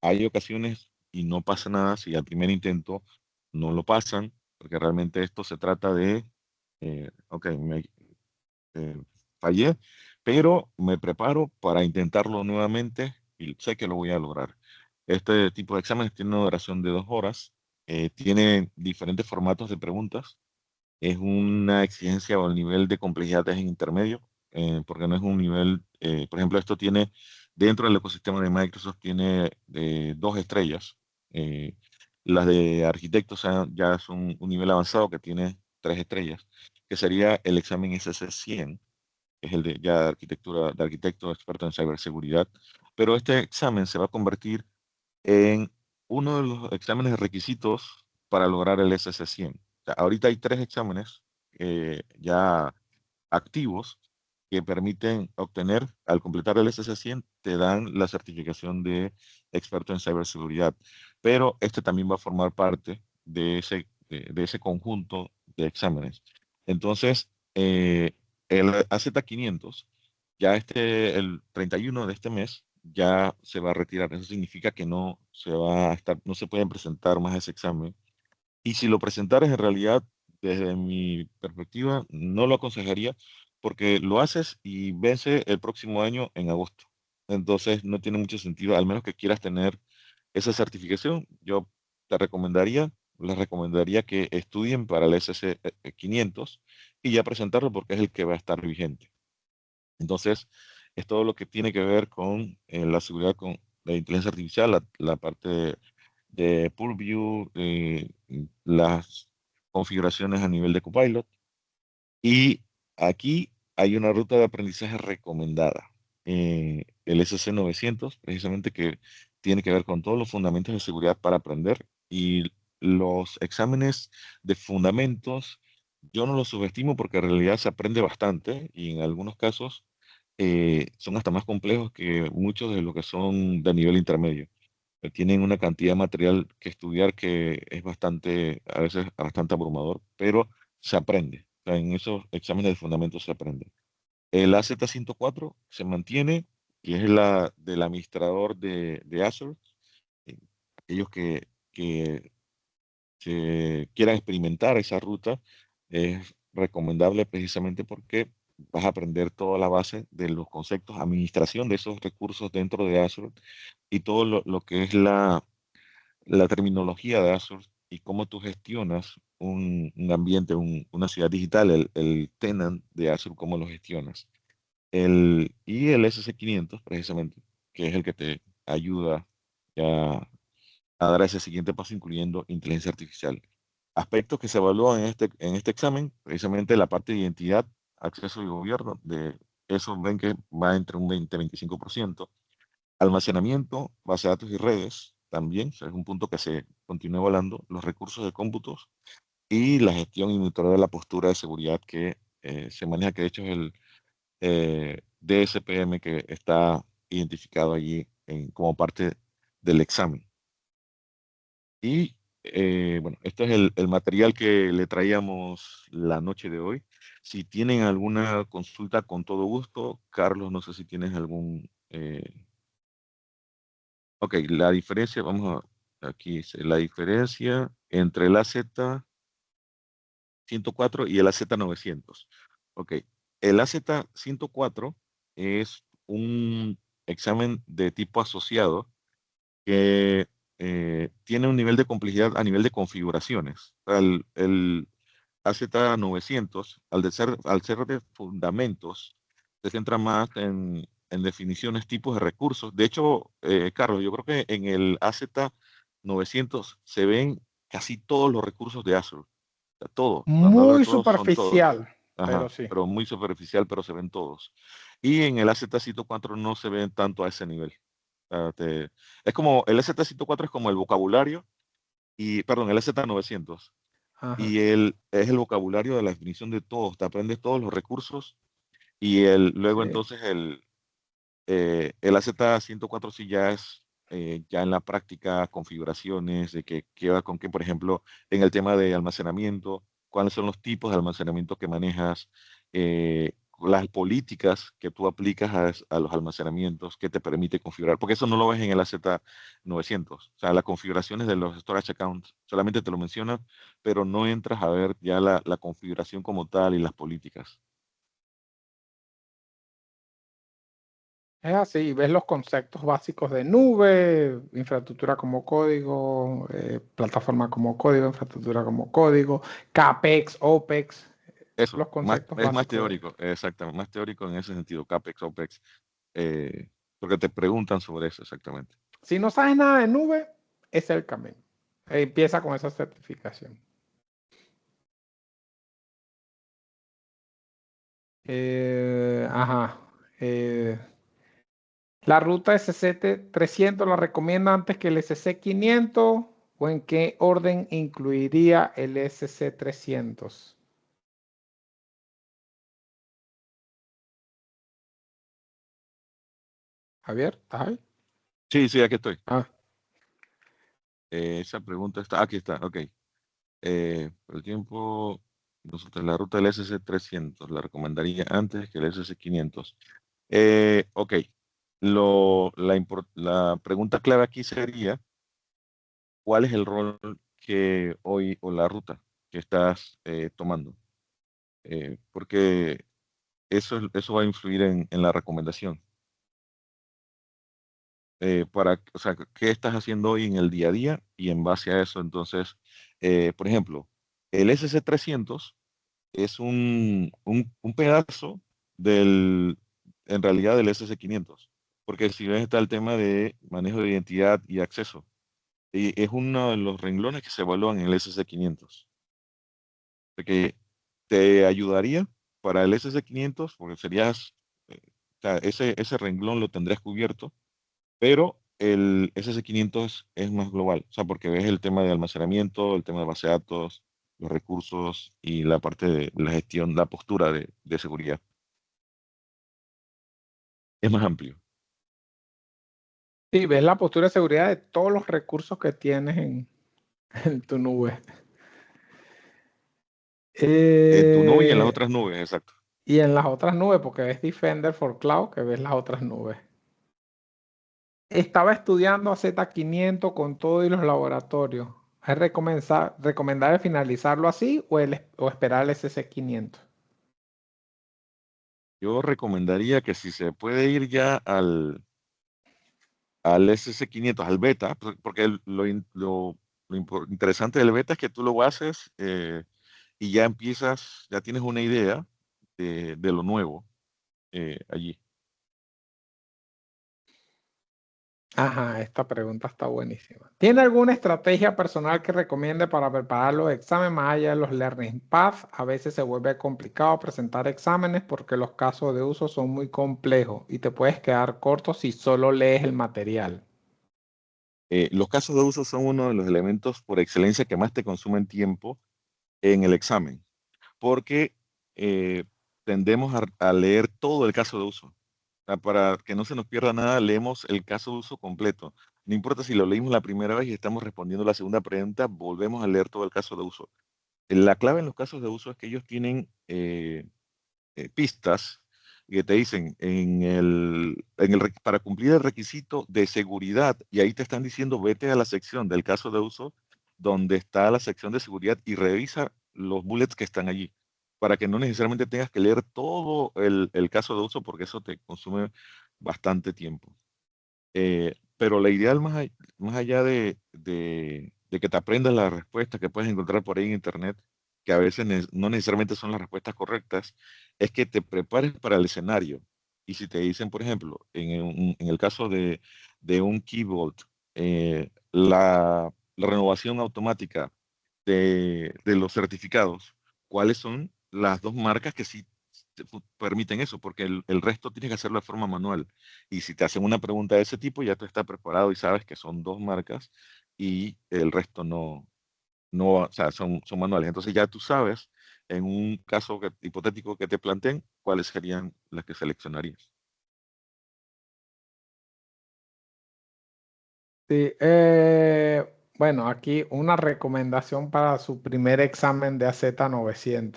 Hay ocasiones y no pasa nada si al primer intento no lo pasan, porque realmente esto se trata de Ok, eh, fallé, pero me preparo para intentarlo nuevamente y sé que lo voy a lograr. Este tipo de exámenes tiene una duración de 2 horas, tiene diferentes formatos de preguntas, es una exigencia o el nivel de complejidad es intermedio, porque no es un nivel, por ejemplo, esto tiene, dentro del ecosistema de Microsoft, tiene 2 estrellas. eh, las de arquitectos ya son un nivel avanzado que tiene 3 estrellas, que sería el examen SC100, que es el de ya de arquitectura, de arquitecto experto en ciberseguridad. Pero este examen se va a convertir en uno de los exámenes requisitos para lograr el SC100. O sea, ahorita hay 3 exámenes ya activos que permiten obtener, al completar el SC100, te dan la certificación de experto en ciberseguridad. Pero este también va a formar parte de ese conjunto de exámenes. Entonces, el AZ500, ya el 31 de este mes, ya se va a retirar. Eso significa que no se pueden presentar más ese examen. Y si lo presentares en realidad, desde mi perspectiva, no lo aconsejaría porque lo haces y vence el próximo año en agosto. Entonces no tiene mucho sentido, al menos que quieras tener esa certificación. Yo les recomendaría que estudien para el SC500 y ya presentarlo porque es el que va a estar vigente. Entonces, es todo lo que tiene que ver con la seguridad con la inteligencia artificial, la parte de Purview, las configuraciones a nivel de Copilot. Y aquí hay una ruta de aprendizaje recomendada. El SC900, precisamente que tiene que ver con todos los fundamentos de seguridad para aprender. Y los exámenes de fundamentos, yo no los subestimo porque en realidad se aprende bastante y en algunos casos son hasta más complejos que muchos de los que son de nivel intermedio. Tienen una cantidad de material que estudiar que es bastante, a veces bastante abrumador, pero se aprende. O sea, en esos exámenes de fundamentos se aprende. El AZ104 se mantiene, y es la del administrador de Azure. Eh, Aquellos que quieran experimentar esa ruta, es recomendable precisamente porque vas a aprender toda la base de los conceptos, administración de esos recursos dentro de Azure y todo lo que es la terminología de Azure y cómo tú gestionas un ambiente, una ciudad digital, el tenant de Azure, cómo lo gestionas. Y el SC500, precisamente, que es el que te ayuda ya a dar ese siguiente paso, incluyendo inteligencia artificial. Aspectos que se evalúan en este examen, precisamente la parte de identidad, acceso y gobierno, de eso ven que va entre un 20-25%. Almacenamiento, base de datos y redes, también, o sea, es un punto que se continúa evaluando, los recursos de cómputos y la gestión y monitoreo de la postura de seguridad que se maneja, que de hecho es el DSPM que está identificado allí como parte del examen. Y bueno, este es el material que le traíamos la noche de hoy. Si tienen alguna consulta, con todo gusto. Carlos, no sé si tienes algún... ok, la diferencia, aquí dice, la diferencia entre el AZ104 y el AZ900. Ok, el AZ104 es un examen de tipo asociado que tiene un nivel de complejidad a nivel de configuraciones. El AZ900, al ser de fundamentos, se centra más en definiciones, tipos de recursos. De hecho, Carlos, yo creo que en el AZ900 se ven casi todos los recursos de Azure. O sea, todos. Cuando hablo de Muy todos, son todos. superficial, pero Ajá, sí. pero muy superficial, pero se ven todos. Y en el AZ104 no se ven tanto a ese nivel. Es como, el AZ104 es como el vocabulario, perdón, el AZ900. Ajá, Y es el vocabulario de la definición de todos. Te aprendes todos los recursos y luego sí. entonces el AZ104 sí ya es ya en la práctica configuraciones de qué va con qué, por ejemplo, en el tema de almacenamiento, cuáles son los tipos de almacenamiento que manejas, las políticas que tú aplicas a los almacenamientos que te permite configurar, porque eso no lo ves en el AZ900. O sea, las configuraciones de los storage accounts solamente te lo mencionan, pero no entras a ver ya la configuración como tal y las políticas. Es así, ves los conceptos básicos de nube, infraestructura como código, plataforma como código, infraestructura como código, CAPEX, OPEX, Eso, los conceptos es más básicos de teórico, exactamente, más teórico en ese sentido, CAPEX, OPEX, eh, porque te preguntan sobre eso exactamente. Si no sabes nada de nube, ese es el camino. Empieza con esa certificación. Ajá. La ruta SC300 la recomienda antes que el SC500 o en qué orden incluiría el SC300. Javier, ¿estás ahí? Sí, sí, aquí estoy. Ah, Esa pregunta está, aquí está, ok. Por el tiempo, nosotros la ruta del SC300 la recomendaría antes que el SC500. Ok, la pregunta clave aquí sería, ¿cuál es el rol que hoy o la ruta que estás tomando? Porque eso va a influir en la recomendación. O sea, ¿qué estás haciendo hoy en el día a día? Y en base a eso, entonces, por ejemplo, el SC300 es un pedazo en realidad del SC500, porque si ves está el tema de manejo de identidad y acceso, y es uno de los renglones que se evalúan en el SC500, que te ayudaría para el SC500, porque o sea, ese renglón lo tendrías cubierto, pero el SS500 es más global, o sea, porque ves el tema de almacenamiento, el tema de base de datos, los recursos y la parte de la gestión, la postura de seguridad. Es más amplio. sí, ves la postura de seguridad de todos los recursos que tienes en tu nube. En tu nube y en las Eh, otras nubes, exacto. y en las otras nubes, porque ves Defender for Cloud, que ves las otras nubes. Estaba estudiando a Z500 con todo y los laboratorios. ¿Es recomendable finalizarlo así o esperar el SC500? Yo recomendaría que si se puede ir ya al SS500, al beta, porque interesante del beta es que tú lo haces y ya empiezas, ya tienes una idea de lo nuevo allí. Ajá, esta pregunta está buenísima. ¿Tiene alguna estrategia personal que recomiende para preparar los exámenes más allá de los Learning Paths? A veces se vuelve complicado presentar exámenes porque los casos de uso son muy complejos y te puedes quedar corto si solo lees el material. Los casos de uso son uno de los elementos por excelencia que más te consumen tiempo en el examen, porque eh, tendemos a leer todo el caso de uso. O sea, para que no se nos pierda nada, leemos el caso de uso completo. No importa si lo leímos la primera vez y estamos respondiendo la segunda pregunta, volvemos a leer todo el caso de uso. La clave en los casos de uso es que ellos tienen pistas que te dicen para cumplir el requisito de seguridad, y ahí te están diciendo vete a la sección del caso de uso donde está la sección de seguridad y revisa los bullets que están allí, para que no necesariamente tengas que leer todo el caso de uso porque eso te consume bastante tiempo. Pero la ideal más allá de que te aprendas las respuestas que puedes encontrar por ahí en internet, que a veces no necesariamente son las respuestas correctas, es que te prepares para el escenario. Y si te dicen, por ejemplo, en el caso de un Key Vault, la renovación automática de los certificados, ¿cuáles son las dos marcas que sí permiten eso? Porque el resto tienes que hacerlo de forma manual. Y si te hacen una pregunta de ese tipo, ya tú estás preparado y sabes que son dos marcas y el resto no, o sea, son manuales. Entonces ya tú sabes, en un caso hipotético que te planteen, cuáles serían las que seleccionarías. Sí, bueno, aquí una recomendación para su primer examen de AZ900.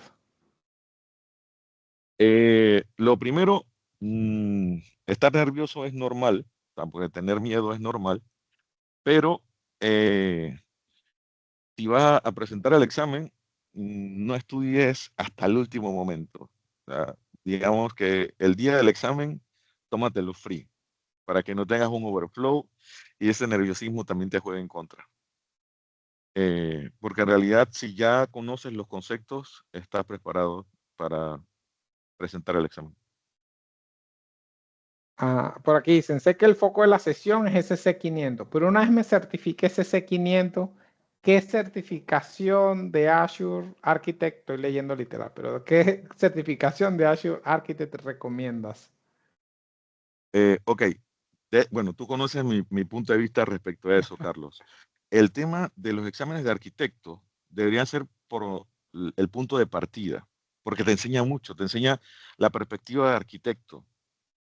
Lo primero, mm, estar nervioso es normal, tampoco tener miedo es normal, pero eh, si vas a presentar el examen, no estudies hasta el último momento. O sea, digamos que el día del examen, tómatelo free, para que no tengas un overflow y ese nerviosismo también te juegue en contra. Porque en realidad, si ya conoces los conceptos, estás preparado para presentar el examen. Por aquí dicen, sé que el foco de la sesión es SC500, pero una vez me certifique SC500, ¿qué certificación de Azure Architect? Estoy leyendo literal, pero ¿qué certificación de Azure Architect recomiendas? Ok, bueno, tú conoces mi punto de vista respecto a eso, Carlos. El tema de los exámenes de arquitecto deberían ser por el punto de partida, porque te enseña mucho, te enseña la perspectiva de arquitecto.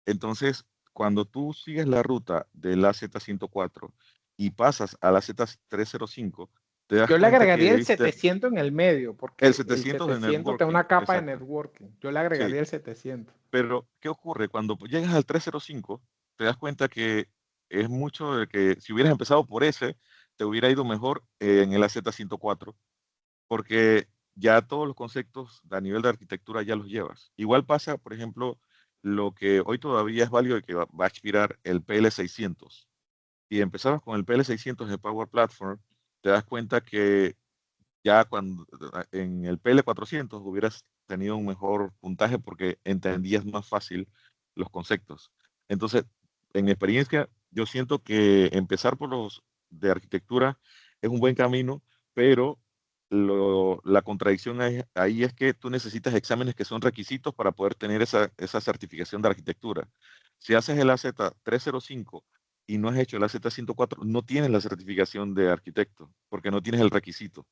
Entonces, cuando tú sigues la ruta del AZ104 y pasas a la Z305, te das Yo le cuenta agregaría que el viste 700 en el medio, el porque el 700 de 700 tiene networking, una capa de exacto. networking. Yo le Sí, agregaría el 700. pero ¿qué ocurre? Cuando llegas al 305, te das cuenta que es mucho de que si hubieras empezado por ese, te hubiera ido mejor en el AZ104, porque ya todos los conceptos a nivel de arquitectura ya los llevas. Igual pasa, por ejemplo, lo que hoy todavía es válido y que va a expirar el PL600. Y empezabas con el PL600 de Power Platform, te das cuenta que ya cuando en el PL400 hubieras tenido un mejor puntaje porque entendías más fácil los conceptos. Entonces, en mi experiencia, yo siento que empezar por los de arquitectura es un buen camino, pero la contradicción ahí es que tú necesitas exámenes que son requisitos para poder tener esa certificación de arquitectura. Si haces el AZ305 y no has hecho el AZ104, no tienes la certificación de arquitecto porque no tienes el requisito.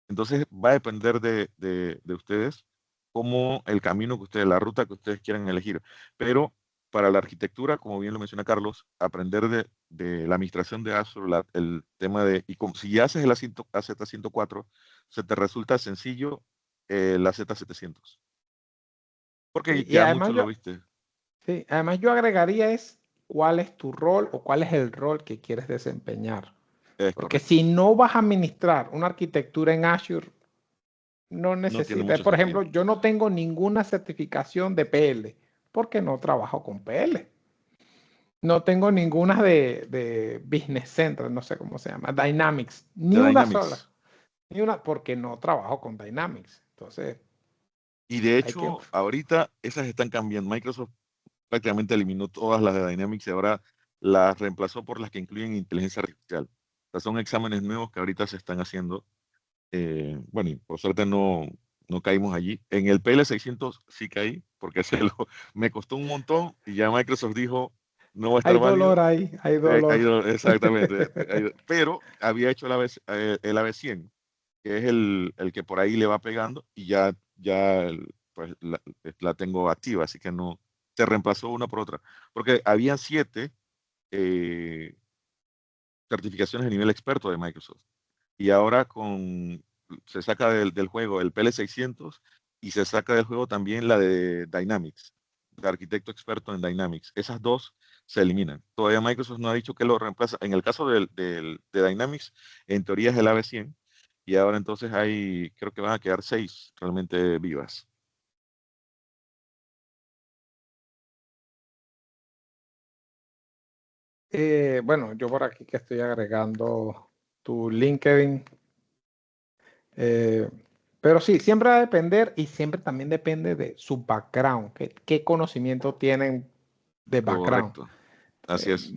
Entonces va a depender de ustedes cómo el camino que ustedes, la ruta que ustedes quieran elegir. Pero para la arquitectura, como bien lo menciona Carlos, aprender de la administración de Azure, el tema de, y como, si ya haces el AZ104, se te resulta sencillo el AZ700. Porque Y ya además mucho yo, lo viste. sí, además yo agregaría es cuál es tu rol o cuál es el rol que quieres desempeñar. Es Porque correcto. si no vas a administrar una arquitectura en Azure, no No tiene necesitas. mucho Por ejemplo, sentido. yo no tengo ninguna certificación de PL porque no trabajo con PL. No tengo ninguna de Business Central, no sé cómo se llama, Dynamics, ni De una sola, Dynamics. ni una, porque no trabajo con Dynamics. Entonces, Y de hay que. hecho, ahorita esas están cambiando. Microsoft prácticamente eliminó todas las de Dynamics y ahora las reemplazó por las que incluyen inteligencia artificial. O sea, son exámenes nuevos que ahorita se están haciendo. Bueno, y por suerte no caímos allí. En el PL600 sí caí, porque me costó un montón y ya Microsoft dijo, no va a estar Hay dolor válido. ahí, hay dolor. Exactamente. Pero había hecho el AB100, que es el que por ahí le va pegando y ya pues, la tengo activa, así que no, se reemplazó una por otra. Porque había 7 eh, certificaciones de nivel experto de Microsoft. Y ahora se saca del juego el PL600 y se saca del juego también la de Dynamics, de arquitecto experto en Dynamics. Esas dos se eliminan. Todavía Microsoft no ha dicho que lo reemplaza. En el caso de Dynamics, en teoría es el AB100 y ahora entonces creo que van a quedar 6 realmente vivas. Bueno, yo por aquí que estoy agregando tu LinkedIn. Pero sí, siempre va a depender y siempre también depende de su background, qué conocimiento tienen de background. Correcto, así Eh, es.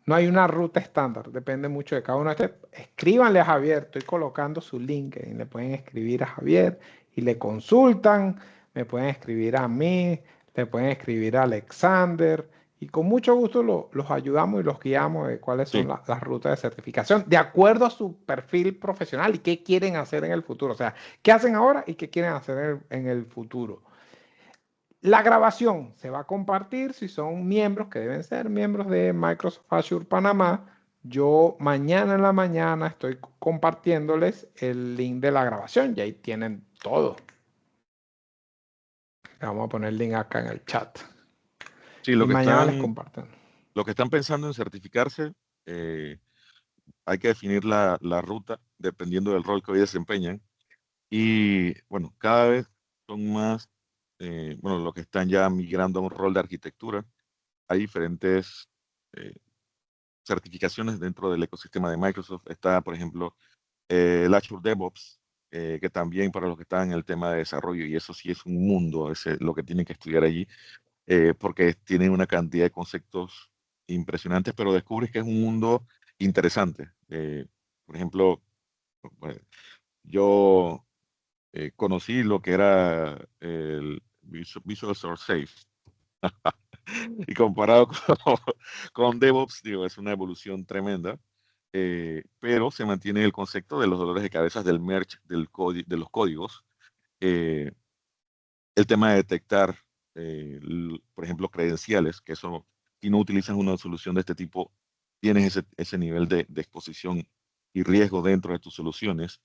no hay una ruta estándar, depende mucho de cada uno. Escríbanle a Javier, estoy colocando su LinkedIn, le pueden escribir a Javier y le consultan, me pueden escribir a mí, le pueden escribir a Alexander y con mucho gusto los ayudamos y los guiamos de cuáles Sí, son las rutas de certificación de acuerdo a su perfil profesional y qué quieren hacer en el futuro. O sea, qué hacen ahora y qué quieren hacer en el futuro. La grabación se va a compartir si son miembros, que deben ser miembros de Microsoft Azure Panamá. Yo mañana en la mañana estoy compartiéndoles el link de la grabación y ahí tienen todo. Le vamos a poner el link acá en el chat. Sí, Y mañana les comparten. lo que están pensando en certificarse, hay que definir la ruta dependiendo del rol que hoy desempeñan. Y bueno, cada vez son más, bueno, los que están ya migrando a un rol de arquitectura. Hay diferentes certificaciones dentro del ecosistema de Microsoft. Está, por ejemplo, el Azure DevOps, que también para los que están en el tema de desarrollo, y eso sí es un mundo, lo que tienen que estudiar allí, porque tienen una cantidad de conceptos impresionantes, pero descubres que es un mundo interesante. Por ejemplo, bueno, yo conocí lo que era el Visual Source Safe. Y comparado con DevOps, digo, es una evolución tremenda, pero se mantiene el concepto de los dolores de cabeza del merge de los códigos. eh, el tema de detectar, por ejemplo, credenciales, que eso, si no utilizas una solución de este tipo, tienes ese nivel de exposición y riesgo dentro de tus soluciones.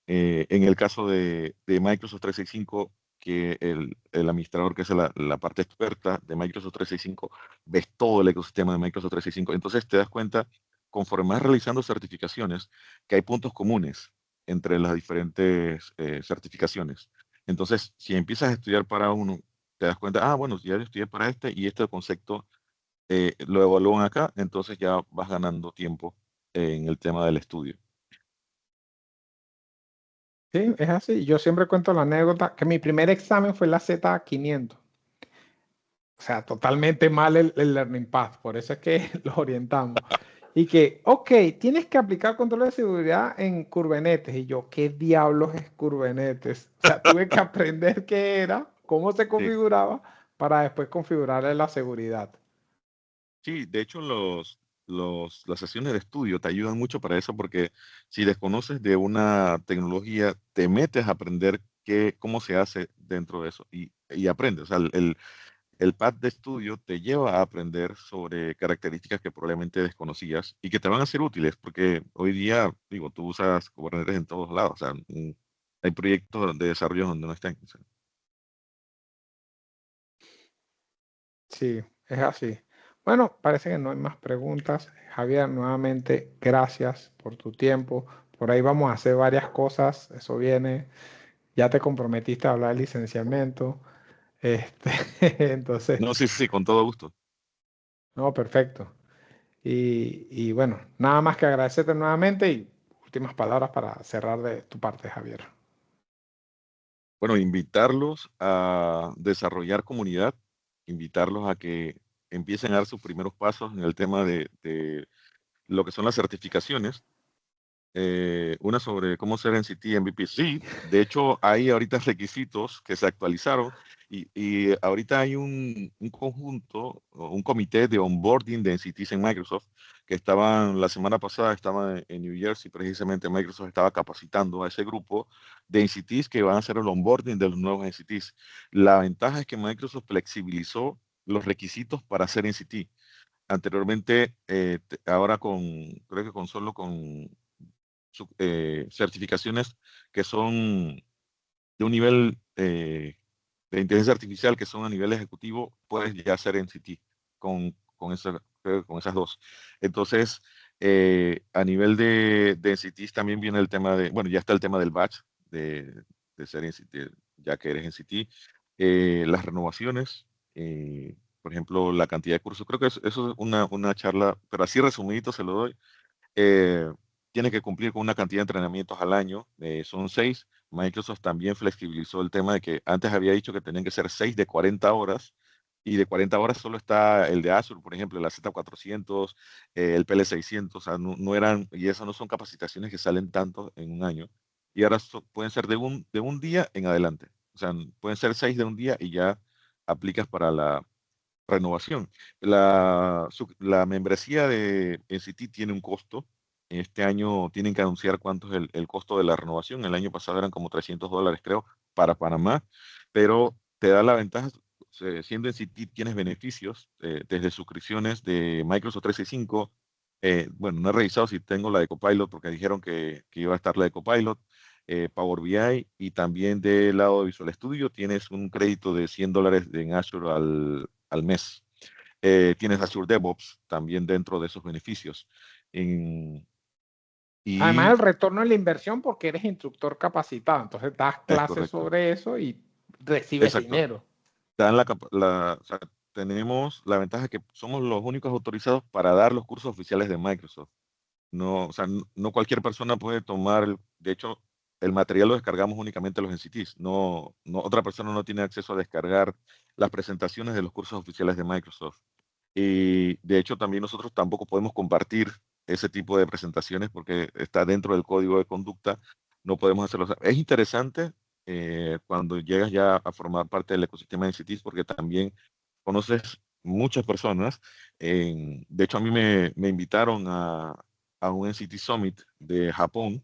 En el caso de Microsoft 365, que el administrador, que es la parte experta de Microsoft 365, ves todo el ecosistema de Microsoft 365. Entonces te das cuenta, conforme vas realizando certificaciones, que hay puntos comunes entre las diferentes certificaciones. Entonces, si empiezas a estudiar para uno, te das cuenta, bueno, ya yo estudié para este y este concepto lo evalúan acá, entonces ya vas ganando tiempo en el tema del estudio. Sí, es así. Yo siempre cuento la anécdota que mi primer examen fue la Z500. O sea, totalmente mal el Learning Path, por eso es que los orientamos. Y que, ok, tienes que aplicar control de seguridad en Kubernetes. Y yo, ¿qué diablos es Kubernetes? O sea, tuve que aprender qué era, cómo se Sí, configuraba, para después configurarle la seguridad. sí, de hecho las sesiones de estudio te ayudan mucho para eso porque si desconoces de una tecnología, te metes a aprender cómo se hace dentro de eso y aprendes. O sea, el pad de estudio te lleva a aprender sobre características que probablemente desconocías y que te van a ser útiles, porque hoy día, digo, tú usas Kubernetes en todos lados, o sea, hay proyectos de desarrollo donde no están. O sea. Sí, es así. Bueno, parece que no hay más preguntas. Javier, nuevamente, gracias por tu tiempo. Por ahí vamos a hacer varias cosas. Eso viene. Ya te comprometiste a hablar del licenciamiento. Este, entonces, No, sí, sí, sí, con todo gusto. no, perfecto. Y bueno, nada más que agradecerte nuevamente y últimas palabras para cerrar de tu parte, Javier. Bueno, invitarlos a desarrollar comunidad, invitarlos a que empiecen a dar sus primeros pasos en el tema de lo que son las certificaciones. Una sobre cómo ser NCT MVP. Sí, de hecho hay ahorita requisitos que se actualizaron y ahorita hay un conjunto, o un comité de onboarding de NCTs en Microsoft que estaban, la semana pasada estaban en New Jersey, precisamente Microsoft estaba capacitando a ese grupo de NCTs que van a hacer el onboarding de los nuevos NCTs. La ventaja es que Microsoft flexibilizó los requisitos para ser NCT. Anteriormente, ahora creo que con solo con certificaciones que son de un nivel de inteligencia artificial, que son a nivel ejecutivo, puedes ya hacer NCT con esas dos. Entonces, a nivel de NCTs también viene el tema bueno, ya está el tema del batch de ser NCT, ya que eres NCT. Las renovaciones, por ejemplo, la cantidad de cursos, creo que eso es una charla, pero así resumidito se lo doy. eh, Tiene que cumplir con una cantidad de entrenamientos al año, son 6. Microsoft también flexibilizó el tema de que antes había dicho que tenían que ser 6 de 40 horas, y de 40 horas solo está el de Azure, por ejemplo, el AZ400, el PL600, o sea, no eran, y esas no son capacitaciones que salen tanto en un año, y ahora pueden ser de un día en adelante, o sea, pueden ser 6 de un día y ya aplicas para la renovación. La membresía de NCT tiene un costo. Este año tienen que anunciar cuánto es el costo de la renovación. El año pasado eran como $300, creo, para Panamá, pero te da la ventaja, siendo NCT tienes beneficios desde suscripciones de Microsoft 365. Bueno, no he revisado si tengo la de Copilot porque dijeron que iba a estar la de Copilot. Power BI, y también del lado de Visual Studio tienes un crédito de $100 en Azure al mes. Tienes Azure DevOps también dentro de esos beneficios. Además, Y el retorno de la inversión porque eres instructor capacitado. Entonces, das es clases correcto. sobre eso y recibes Exacto. dinero. Dan o sea, tenemos la ventaja que somos los únicos autorizados para dar los cursos oficiales de Microsoft. No, o sea, no cualquier persona puede tomar, de hecho, el material lo descargamos únicamente los NCTs. Otra persona no tiene acceso a descargar las presentaciones de los cursos oficiales de Microsoft. Y de hecho, también nosotros tampoco podemos compartir ese tipo de presentaciones porque está dentro del código de conducta. No podemos hacerlo. O sea, es interesante cuando llegas ya a formar parte del ecosistema de NCTs porque también conoces muchas personas. De hecho, a mí me invitaron a un NCT Summit de Japón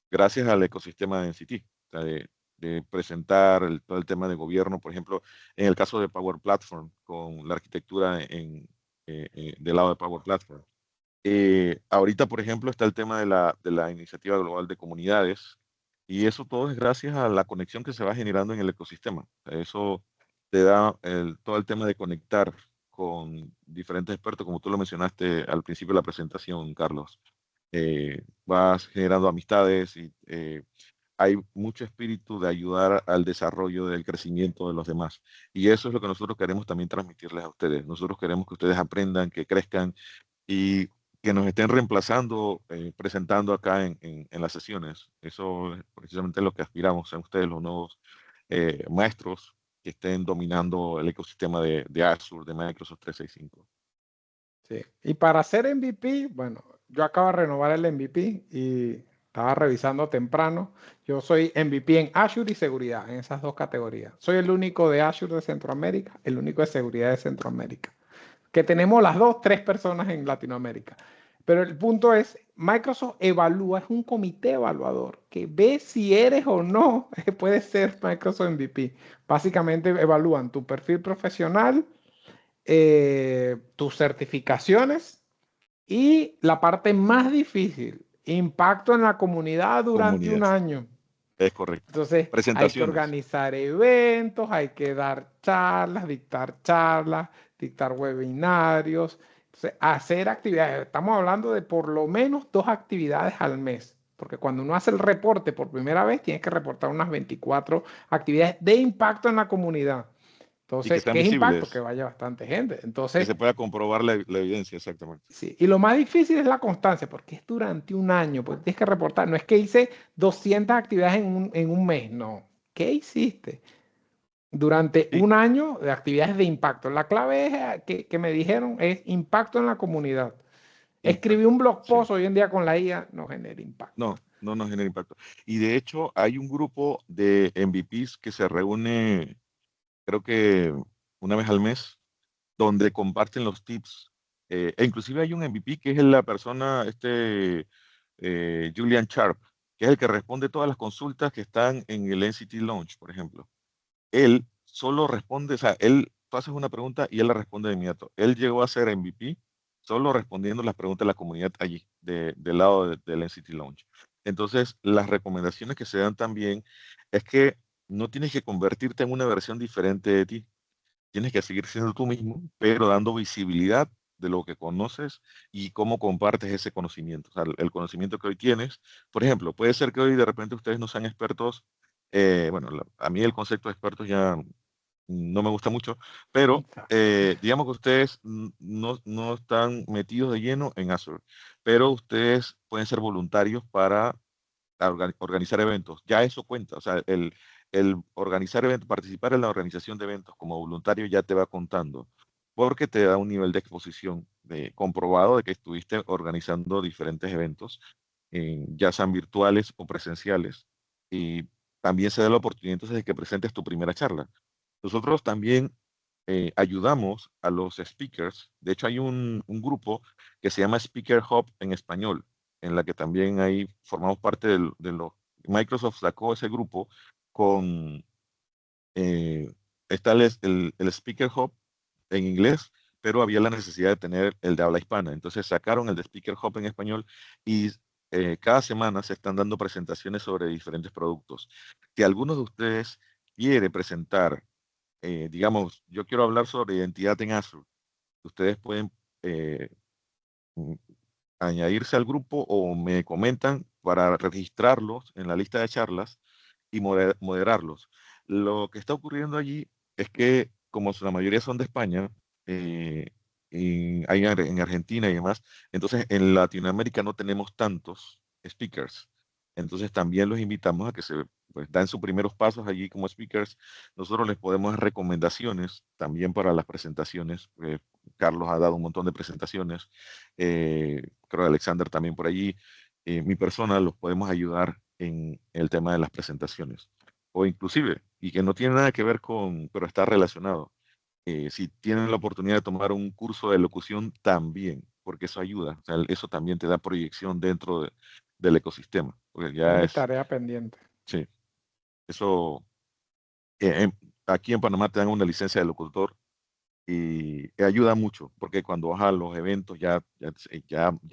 gracias al ecosistema de NCT, o sea, de presentar todo el tema de gobierno, por ejemplo, en el caso de Power Platform, con la arquitectura del lado de Power Platform. Ahorita, por ejemplo, está el tema de la iniciativa global de comunidades, y eso todo es gracias a la conexión que se va generando en el ecosistema. O sea, eso te da todo el tema de conectar con diferentes expertos, como tú lo mencionaste al principio de la presentación, Carlos. Vas generando amistades y hay mucho espíritu de ayudar al desarrollo del crecimiento de los demás. Y eso es lo que nosotros queremos también transmitirles a ustedes. Nosotros queremos que ustedes aprendan, que crezcan y que nos estén reemplazando, presentando acá en las sesiones. Eso es precisamente lo que aspiramos a ustedes, los nuevos maestros que estén dominando el ecosistema de Azure, de Microsoft 365. Sí. Y para ser MVP, bueno, yo acabo de renovar el MVP y estaba revisando temprano. Yo soy MVP en Azure y seguridad, en esas dos categorías. Soy el único de Azure de Centroamérica, el único de seguridad de Centroamérica. Que tenemos las dos, tres personas en Latinoamérica. Pero el punto es, Microsoft evalúa, es un comité evaluador que ve si eres o no, puedes ser Microsoft MVP. Básicamente evalúan tu perfil profesional, tus certificaciones y la parte más difícil, impacto en la comunidad durante un Comunidad. año. Es correcto. Entonces hay que Presentaciones. organizar eventos, hay que dar charlas, dictar webinarios, entonces, hacer actividades. Estamos hablando de por lo menos 2 actividades al mes. Porque cuando uno hace el reporte por primera vez, tienes que reportar unas 24 actividades de impacto en la comunidad. Y que Entonces, sean ¿qué es impacto? Que visibles, vaya bastante gente. que Entonces, se pueda comprobar la evidencia, exactamente. sí. Y lo más difícil es la constancia, porque es durante un año, porque tienes que reportar. No es que hice 200 actividades en un mes, no. ¿Qué hiciste? Durante Sí, un año de actividades de impacto. La clave es, que me dijeron es impacto en la comunidad. Escribí impacto. un blog Sí. post hoy en día con la IA, no genera impacto. No nos genera impacto. Y de hecho, hay un grupo de MVPs que se reúne, creo que una vez al mes, donde comparten los tips. E inclusive hay un MVP que es la persona, Julian Sharp, que es el que responde todas las consultas que están en el NCT Launch, por ejemplo. Él solo responde, o sea, tú haces una pregunta y él la responde de inmediato. Él llegó a ser MVP solo respondiendo las preguntas de la comunidad allí, del lado del NCT Launch. Entonces, las recomendaciones que se dan también es que no tienes que convertirte en una versión diferente de ti. Tienes que seguir siendo tú mismo, pero dando visibilidad de lo que conoces y cómo compartes ese conocimiento. O sea, el conocimiento que hoy tienes, por ejemplo, puede ser que hoy de repente ustedes no sean expertos. Bueno, a mí el concepto de expertos ya no me gusta mucho, pero digamos que ustedes no están metidos de lleno en Azure, pero ustedes pueden ser voluntarios para organizar eventos. Ya eso cuenta, o sea, el organizar eventos, participar en la organización de eventos como voluntario ya te va contando, porque te da un nivel de exposición comprobado de que estuviste organizando diferentes eventos, ya sean virtuales o presenciales, y también se da la oportunidad entonces de que presentes tu primera charla. Nosotros también ayudamos a los speakers. De hecho, hay un grupo que se llama Speaker Hub en español, en la que también ahí formamos parte de lo. Microsoft sacó ese grupo con, eh, está el Speaker Hub en inglés, pero había la necesidad de tener el de habla hispana. Entonces sacaron el de Speaker Hub en español y cada semana se están dando presentaciones sobre diferentes productos. Si alguno de ustedes quiere presentar, digamos, yo quiero hablar sobre identidad en Azure, ustedes pueden eh, mm, añadirse al grupo o me comentan para registrarlos en la lista de charlas y moderarlos. Lo que está ocurriendo allí es que, como la mayoría son de España, eh, hay en Argentina y demás, entonces en Latinoamérica no tenemos tantos speakers. Entonces también los invitamos a que se pues, dan sus primeros pasos allí como speakers. Nosotros les podemos dar recomendaciones también para las presentaciones. Carlos ha dado un montón de presentaciones. Creo que Alexander también por allí. Mi persona los podemos ayudar en el tema de las presentaciones. O inclusive, y que no tiene nada que ver con, pero está relacionado. Si tienen la oportunidad de tomar un curso de locución, también, porque eso ayuda. O sea, eso también te da proyección dentro del ecosistema. Porque Es ya mi es, tarea pendiente. sí, eso, aquí en Panamá te dan una licencia de locutor y ayuda mucho, porque cuando vas a los eventos ya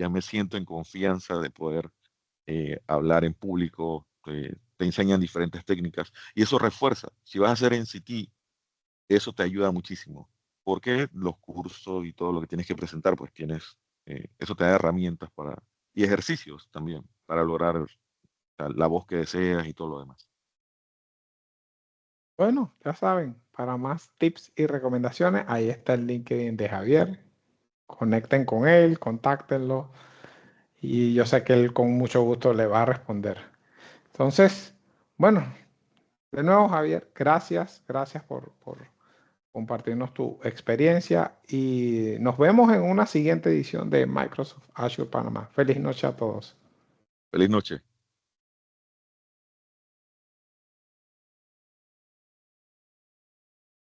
me siento en confianza de poder hablar en público, te enseñan diferentes técnicas y eso refuerza. Si vas a hacer NCT, eso te ayuda muchísimo, porque los cursos y todo lo que tienes que presentar, pues tienes, eso te da herramientas para, y ejercicios también, para lograr o sea, la voz que deseas y todo lo demás. Bueno, ya saben, para más tips y recomendaciones, ahí está el LinkedIn de Javier. Conecten con él, contáctenlo y yo sé que él con mucho gusto le va a responder. Entonces, bueno, de nuevo Javier, gracias por compartirnos tu experiencia y nos vemos en una siguiente edición de Microsoft Azure Panamá. Feliz noche a todos. Feliz noche.